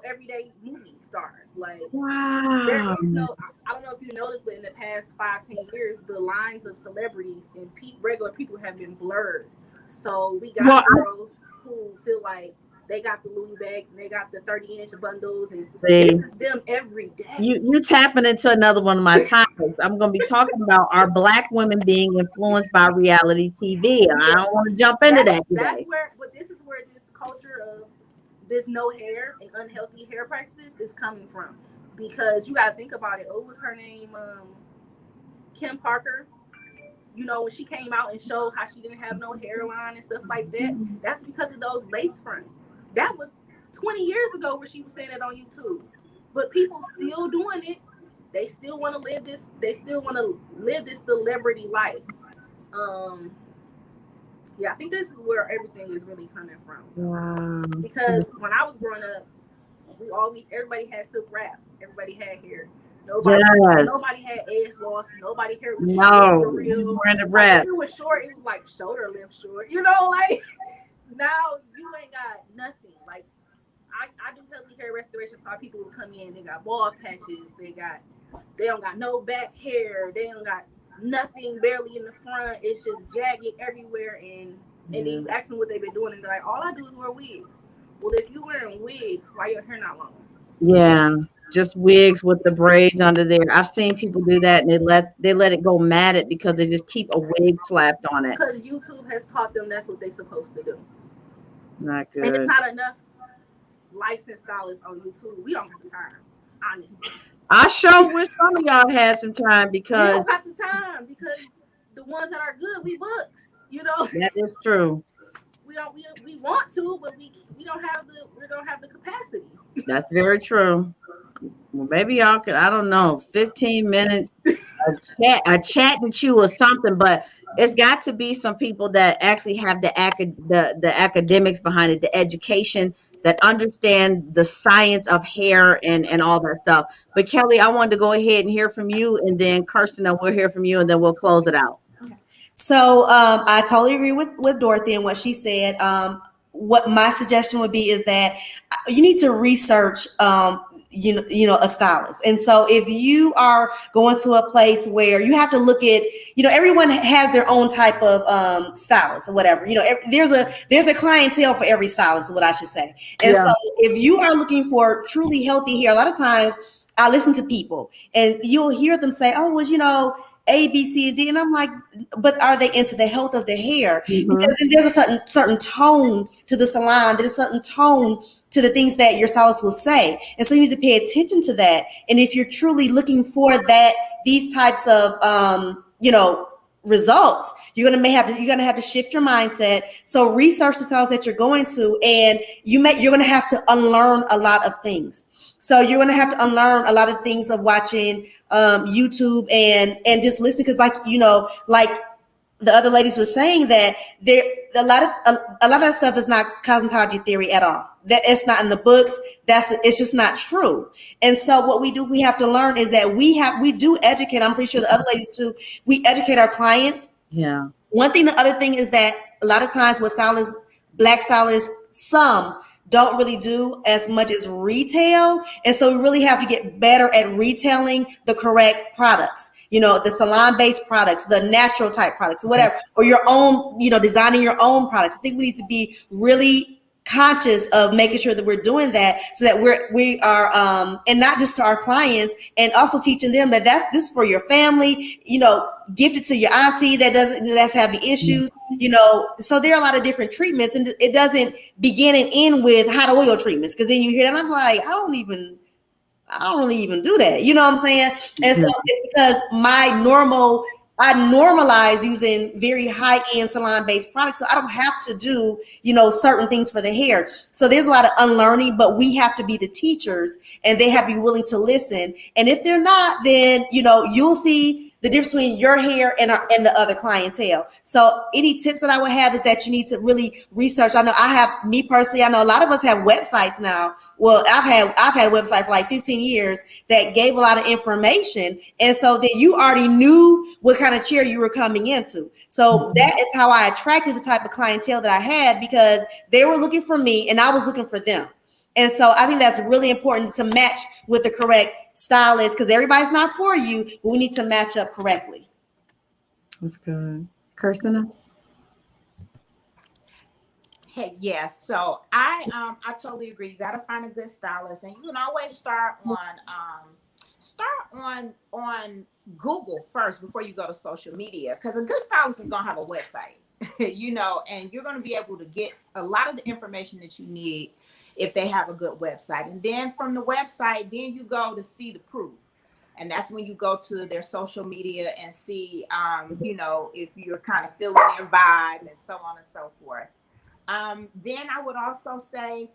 everyday movie stars. Like, there is no. I don't know if you noticed, but in the past 5-10 years, the lines of celebrities and regular people have been blurred. So we got girls who feel like they got the Louis bags and they got the 30-inch bundles, and this is them every day. You tapping into another one of my topics. I'm going to be talking about are Black women being influenced by reality TV, and I don't want to jump into that today. But this is where this culture of this no hair and unhealthy hair practices is coming from, because you got to think about it. What was her name? Kim Parker. You know, when she came out and showed how she didn't have no hairline and stuff like that, that's because of those lace fronts. That was 20 years ago where she was saying it on YouTube. But people still doing it. They still want to live this. They still want to live this celebrity life. Yeah, I think this is where everything is really coming from. Wow. Because when I was growing up, everybody had silk wraps. Everybody had hair. Nobody had edge loss. Nobody hair was short for real. If it was short, it was like shoulder length short. You know, like now you ain't got nothing. Like I do healthy hair restoration, so people will come in. They got bald patches. They don't got no back hair. They don't got nothing barely in the front. It's just jagged everywhere. And then you ask them what they've been doing, and they're like, all I do is wear wigs. Well, if you wearing wigs, why your hair not long? Yeah. Just wigs with the braids under there. I've seen people do that, and they let it go matted because they just keep a wig slapped on it. Because YouTube has taught them that's what they're supposed to do. Not good. And it's not enough licensed stylists on YouTube. We don't have the time, honestly. I sure wish some of y'all had some time, because we don't got the time, because the ones that are good, we booked. You know, that is true. We want to, but we don't have the capacity. That's very true. Well, maybe y'all could, I don't know, 15 minutes a chat and you or something, but it's got to be some people that actually have the academics behind it, the education, that understand the science of hair and all that stuff. But Kelly, I wanted to go ahead and hear from you, and then Kirsten, we'll hear from you, and then we'll close it out. So I totally agree with Dorothy and what she said. What my suggestion would be is that you need to research a stylist. And so if you are going to a place where you have to look at, everyone has their own type of stylist or whatever, there's a clientele for every stylist is what I should say. And so if you are looking for truly healthy hair, a lot of times I listen to people and you'll hear them say, oh, well, A, B, C, and D. And I'm like, but are they into the health of the hair? Mm-hmm. Because there's a certain tone to the salon. There's a certain tone to the things that your stylist will say. And so you need to pay attention to that. And if you're truly looking for these types of, results, you're going to have to shift your mindset. So research the styles that you're going to, and you're going to have to unlearn a lot of things. So you're going to have to unlearn a lot of things of watching YouTube and just listen. Cause like the other ladies were saying that a lot of that stuff is not cosmetology theory at all. That it's not in the books. It's just not true. And so what we have to learn is that we do educate. I'm pretty sure the other ladies too. We educate our clients. Yeah. One thing, the other thing is that a lot of times with Black stylists, some don't really do as much as retail. And so we really have to get better at retailing the correct products, the salon-based products, the natural type products, whatever, or your own, designing your own products. I think we need to be really conscious of making sure that we're doing that, so that we are and not just to our clients, and also teaching them that this is for your family, gift it to your auntie that's having issues, so there are a lot of different treatments, and it doesn't begin and end with hot oil treatments, because then you hear that, and I'm like, I don't really even do that, you know what I'm saying? And so it's because I normalize using very high-end salon-based products, so I don't have to do, certain things for the hair. So there's a lot of unlearning, but we have to be the teachers, and they have to be willing to listen. And if they're not, then, you'll see the difference between your hair and the other clientele. So any tips that I would have is that you need to really research. I know me personally, I know a lot of us have websites now. Well, I've had a website for like 15 years that gave a lot of information. And so then you already knew what kind of chair you were coming into. So that is how I attracted the type of clientele that I had, because they were looking for me and I was looking for them. And so I think that's really important to match with the correct stylist, because everybody's not for you, but we need to match up correctly. That's good. Kirsten? Hey, yes. So I totally agree. You got to find a good stylist, and you can always start on Google first before you go to social media, because a good stylist is gonna have a website, and you're gonna be able to get a lot of the information that you need if they have a good website. And then from the website, then you go to see the proof. And that's when you go to their social media and see, if you're kind of feeling their vibe and so on and so forth. Then I would also say,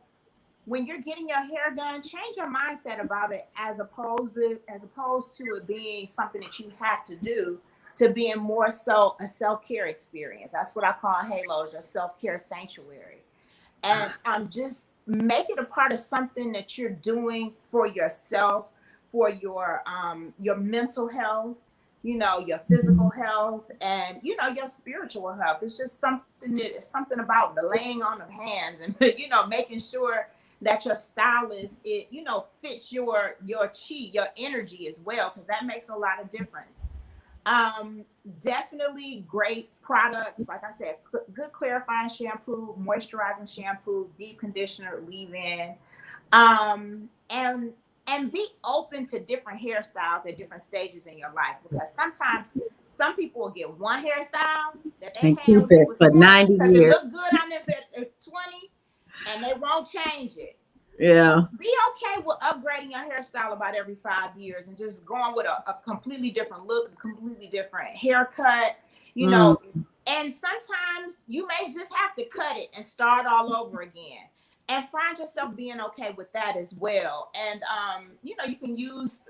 when you're getting your hair done, change your mindset about it, as opposed to it being something that you have to do, to being more so a self-care experience. That's what I call Halos, your self-care sanctuary. And just make it a part of something that you're doing for yourself, for your mental health, your physical health, and your spiritual health. It's just something about the laying on of hands, and making sure that your stylist fits your chi, your energy as well, because that makes a lot of difference. Definitely great products. Like I said, good clarifying shampoo, moisturizing shampoo, deep conditioner, leave-in, and be open to different hairstyles at different stages in your life, because sometimes some people will get one hairstyle that they had keep it for 90 because years. it looked good on them at 20, and they won't change it. Yeah. Be okay with upgrading your hairstyle about every 5 years, and just going with a completely different look, a completely different haircut, and sometimes you may just have to cut it and start all over again, and find yourself being okay with that as well. And, you can use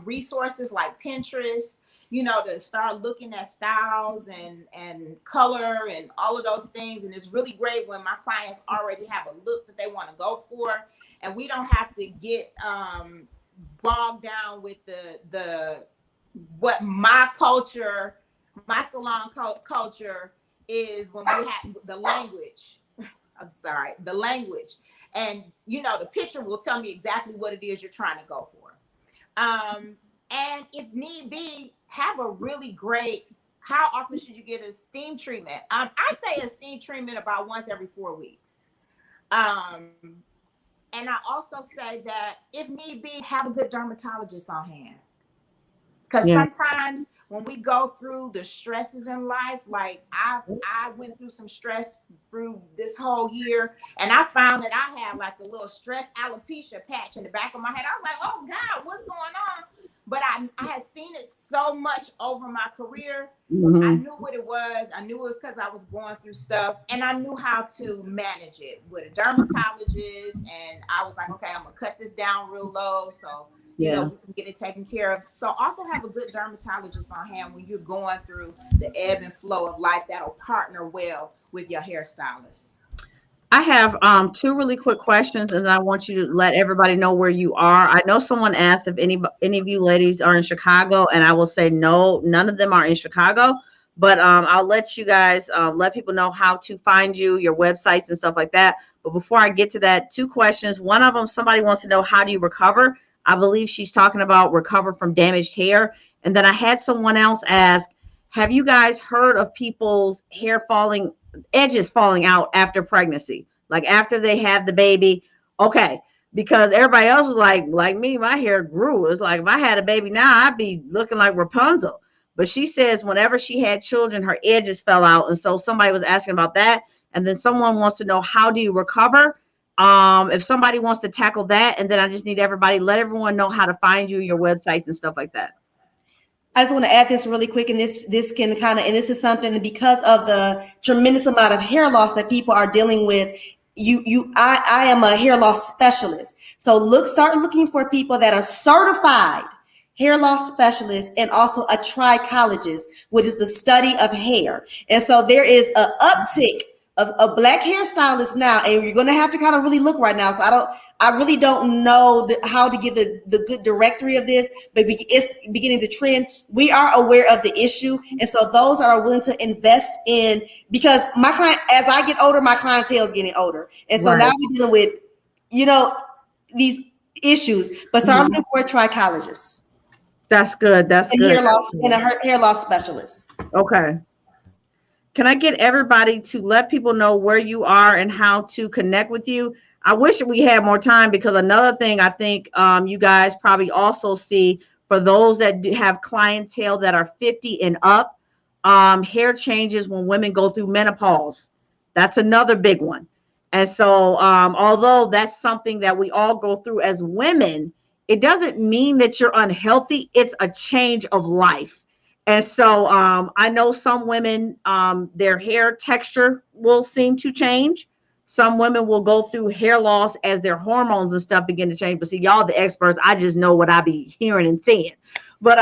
resources like Pinterest, to start looking at styles and color and all of those things. And it's really great when my clients already have a look that they want to go for, and we don't have to get bogged down with what my culture, my salon culture is, when we have the language. I'm sorry, the language. And, the picture will tell me exactly what it is you're trying to go for. And if need be, have a really great, how often should you get a steam treatment? I say a steam treatment about once every 4 weeks. And I also say that if need be, have a good dermatologist on hand. Because sometimes when we go through the stresses in life, like I went through some stress through this whole year, and I found that I had like a little stress alopecia patch in the back of my head. I was like, oh God, what's going on? But I had seen it so much over my career. Mm-hmm. I knew what it was. I knew it was because I was going through stuff, and I knew how to manage it with a dermatologist. And I was like, okay, I'm gonna cut this down real low, so we can get it taken care of. So also have a good dermatologist on hand when you're going through the ebb and flow of life. That'll partner well with your hairstylist. I have 2 really quick questions, and I want you to let everybody know where you are. I know someone asked if any of you ladies are in Chicago, and I will say no, none of them are in Chicago. But I'll let you guys let people know how to find you, your websites and stuff like that. But before I get to that, two questions. One of them, somebody wants to know, how do you recover? I believe she's talking about recover from damaged hair. And then I had someone else ask, have you guys heard of people's hair falling, edges falling out after pregnancy? Like after they have the baby. Okay. Because everybody else was like me, my hair grew. It's like if I had a baby now, I'd be looking like Rapunzel. But she says whenever she had children, her edges fell out. And so somebody was asking about that. And then someone wants to know, how do you recover? If somebody wants to tackle that, and then I just need everybody, let everyone know how to find you, your websites and stuff like that. I just want to add this really quick, and this can kind of, and this is something that because of the tremendous amount of hair loss that people are dealing with, I am a hair loss specialist. So start looking for people that are certified hair loss specialists and also a trichologist, which is the study of hair. And so there is an uptick of Black hairstylists now, and you're going to have to kind of really look right now. So I really don't know how to get the good directory of this, but it's beginning to trend. We are aware of the issue. And so those that are willing to invest in, because my client, as I get older, my clientele is getting older. And so now we're dealing with, these issues, but start looking for a trichologist. That's good. That's good. And a hair loss specialist. Okay. Can I get everybody to let people know where you are and how to connect with you? I wish we had more time, because another thing I think you guys probably also see, for those that have clientele that are 50 and up, hair changes when women go through menopause. That's another big one. And so although that's something that we all go through as women, it doesn't mean that you're unhealthy. It's a change of life. And so I know some women, their hair texture will seem to change. Some women will go through hair loss as their hormones and stuff begin to change. But see, y'all the experts. I just know what I be hearing and seeing. But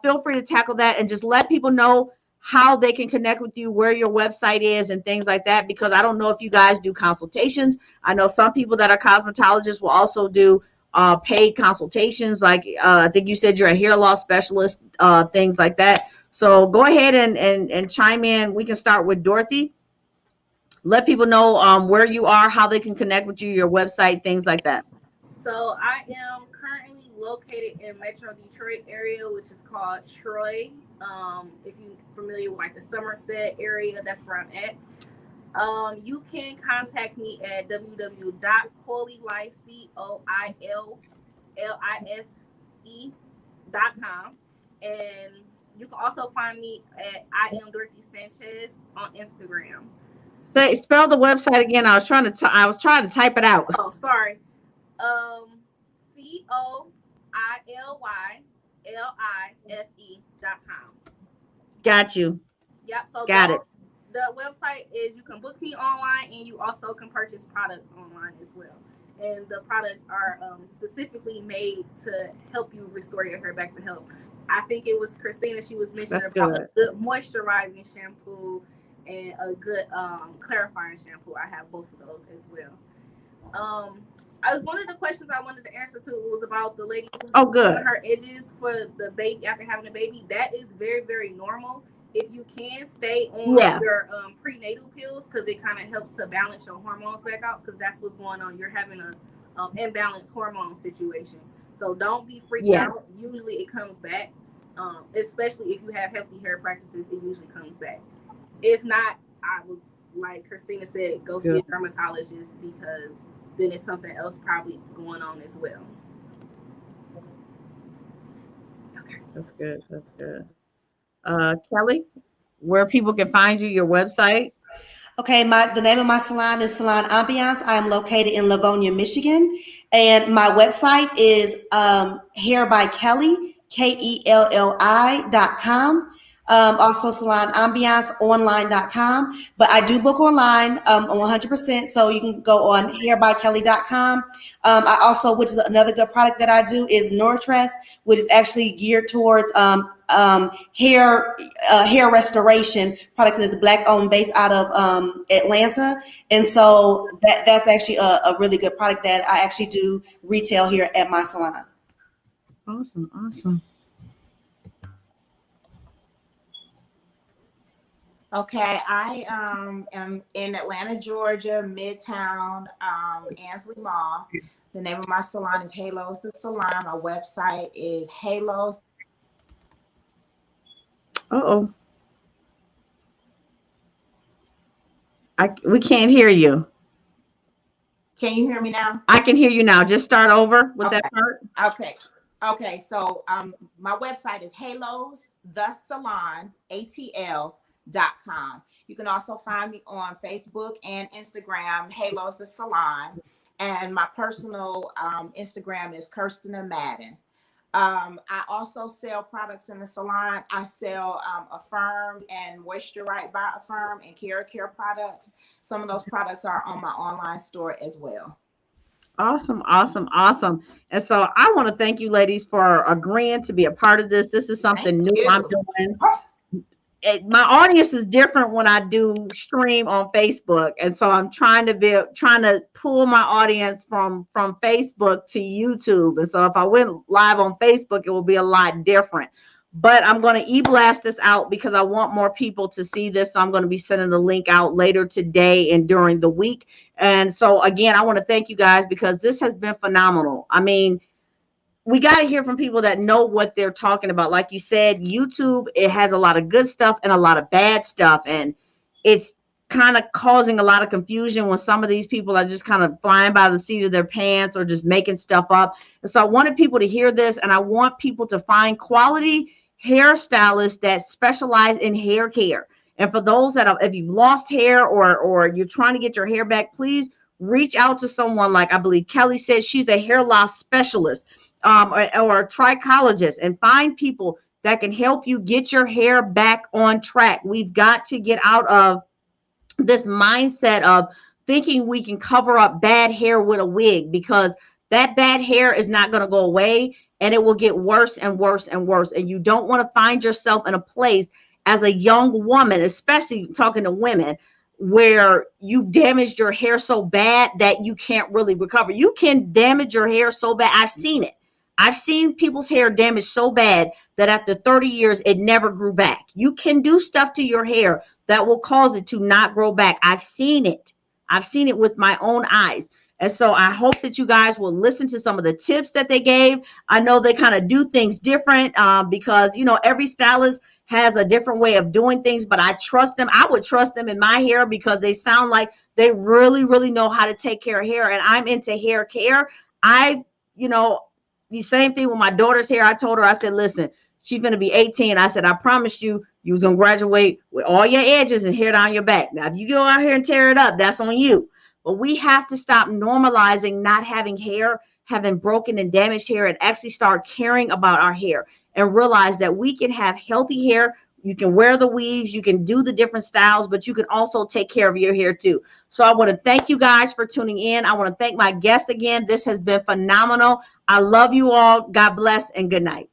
feel free to tackle that and just let people know how they can connect with you, where your website is and things like that. Because I don't know if you guys do consultations. I know some people that are cosmetologists will also do paid consultations, like I think you said you're a hair loss specialist, things like that. So go ahead and chime in. We can start with Dorothy. Let people know where you are, how they can connect with you, your website, things like that. So I am currently located in Metro Detroit area, which is called Troy. If you're familiar with like the Somerset area, that's where I'm at. You can contact me at www.coilife.com, and you can also find me at I am Dorothy Sanchez on Instagram. Spell the website again. I was trying to type it out. Oh, sorry. COILYLIFE.com. Got you. Yep. So got it. The website is, you can book me online, and you also can purchase products online as well. And the products are specifically made to help you restore your hair back to health. I think it was Christina, she was mentioning about a good moisturizing shampoo and a good clarifying shampoo. I have both of those as well. One of the questions I wanted to answer to was about the lady who losing her edges for the baby after having a baby. That is very, very normal. If you can stay on your prenatal pills, because it kind of helps to balance your hormones back out, because that's what's going on. You're having a imbalanced hormone situation. So don't be freaked out. Usually it comes back, especially if you have healthy hair practices. It usually comes back. If not, I would, like Christina said, go see a dermatologist, because then it's something else probably going on as well. Okay. That's good. That's good. Kelly, where people can find you, your website? Okay, the name of my salon is Salon Ambiance. I am located in Livonia, Michigan, and my website is Hair by Kelly, KELLI.com. Also Salon Ambiance online.com, but I do book online 100%. So you can go on hairbykelly.com. I also, which is another good product that I do, is Nortress, which is actually geared towards hair restoration products, and it's black owned, based out of Atlanta. And so that's actually a really good product that I actually do retail here at my salon. Awesome. Okay, I am in Atlanta, Georgia, Midtown, Ansley Mall. The name of my salon is Halos the Salon. My website is Halos. Uh-oh. We can't hear you. Can you hear me now? I can hear you now. Just start over with Okay. that part. Okay. So my website is Halos the Salon ATL.com. You can also find me on Facebook and Instagram, Halos the Salon. And my personal Instagram is Kirstina Madden. I also sell products in the salon. I sell Affirm and Moisture Right by Affirm and Care products. Some of those products are on my online store as well. Awesome, awesome, awesome. And so I want to thank you ladies for agreeing to be a part of this. This is Thank something new I'm you. doing. My audience is different when I do stream on Facebook, and so I'm trying to pull my audience from Facebook to YouTube. And so if I went live on Facebook, it will be a lot different. But I'm going to e-blast this out because I want more people to see this. So I'm going to be sending the link out later today and during the week. And so again, I want to thank you guys because this has been phenomenal. I mean, we got to hear from people that know what they're talking about. Like you said, YouTube, it has a lot of good stuff and a lot of bad stuff. And it's kind of causing a lot of confusion when some of these people are just kind of flying by the seat of their pants or just making stuff up. And so I wanted people to hear this, and I want people to find quality hairstylists that specialize in hair care. And for those that have, if you've lost hair or you're trying to get your hair back, please reach out to someone like I believe Kelly said. She's a hair loss specialist, or a trichologist, and find people that can help you get your hair back on track. We've got to get out of this mindset of thinking we can cover up bad hair with a wig, because that bad hair is not going to go away, and it will get worse and worse and worse. And you don't want to find yourself in a place as a young woman, especially talking to women, where you've damaged your hair so bad that you can't really recover. You can damage your hair so bad. I've seen it. I've seen people's hair damaged so bad that after 30 years, it never grew back. You can do stuff to your hair that will cause it to not grow back. I've seen it. I've seen it with my own eyes. And so I hope that you guys will listen to some of the tips that they gave. I know they kind of do things different because, every stylist has a different way of doing things, but I trust them. I would trust them in my hair because they sound like they really, really know how to take care of hair. And I'm into hair care. The same thing with my daughter's hair. I told her, I said, listen, she's going to be 18. I said, I promised you was going to graduate with all your edges and hair down your back. Now, if you go out here and tear it up, that's on you. But we have to stop normalizing not having hair, having broken and damaged hair, and actually start caring about our hair and realize that we can have healthy hair. You can wear the weaves, you can do the different styles, but you can also take care of your hair too. So I want to thank you guys for tuning in. I want to thank my guest again. This has been phenomenal. I love you all. God bless and good night.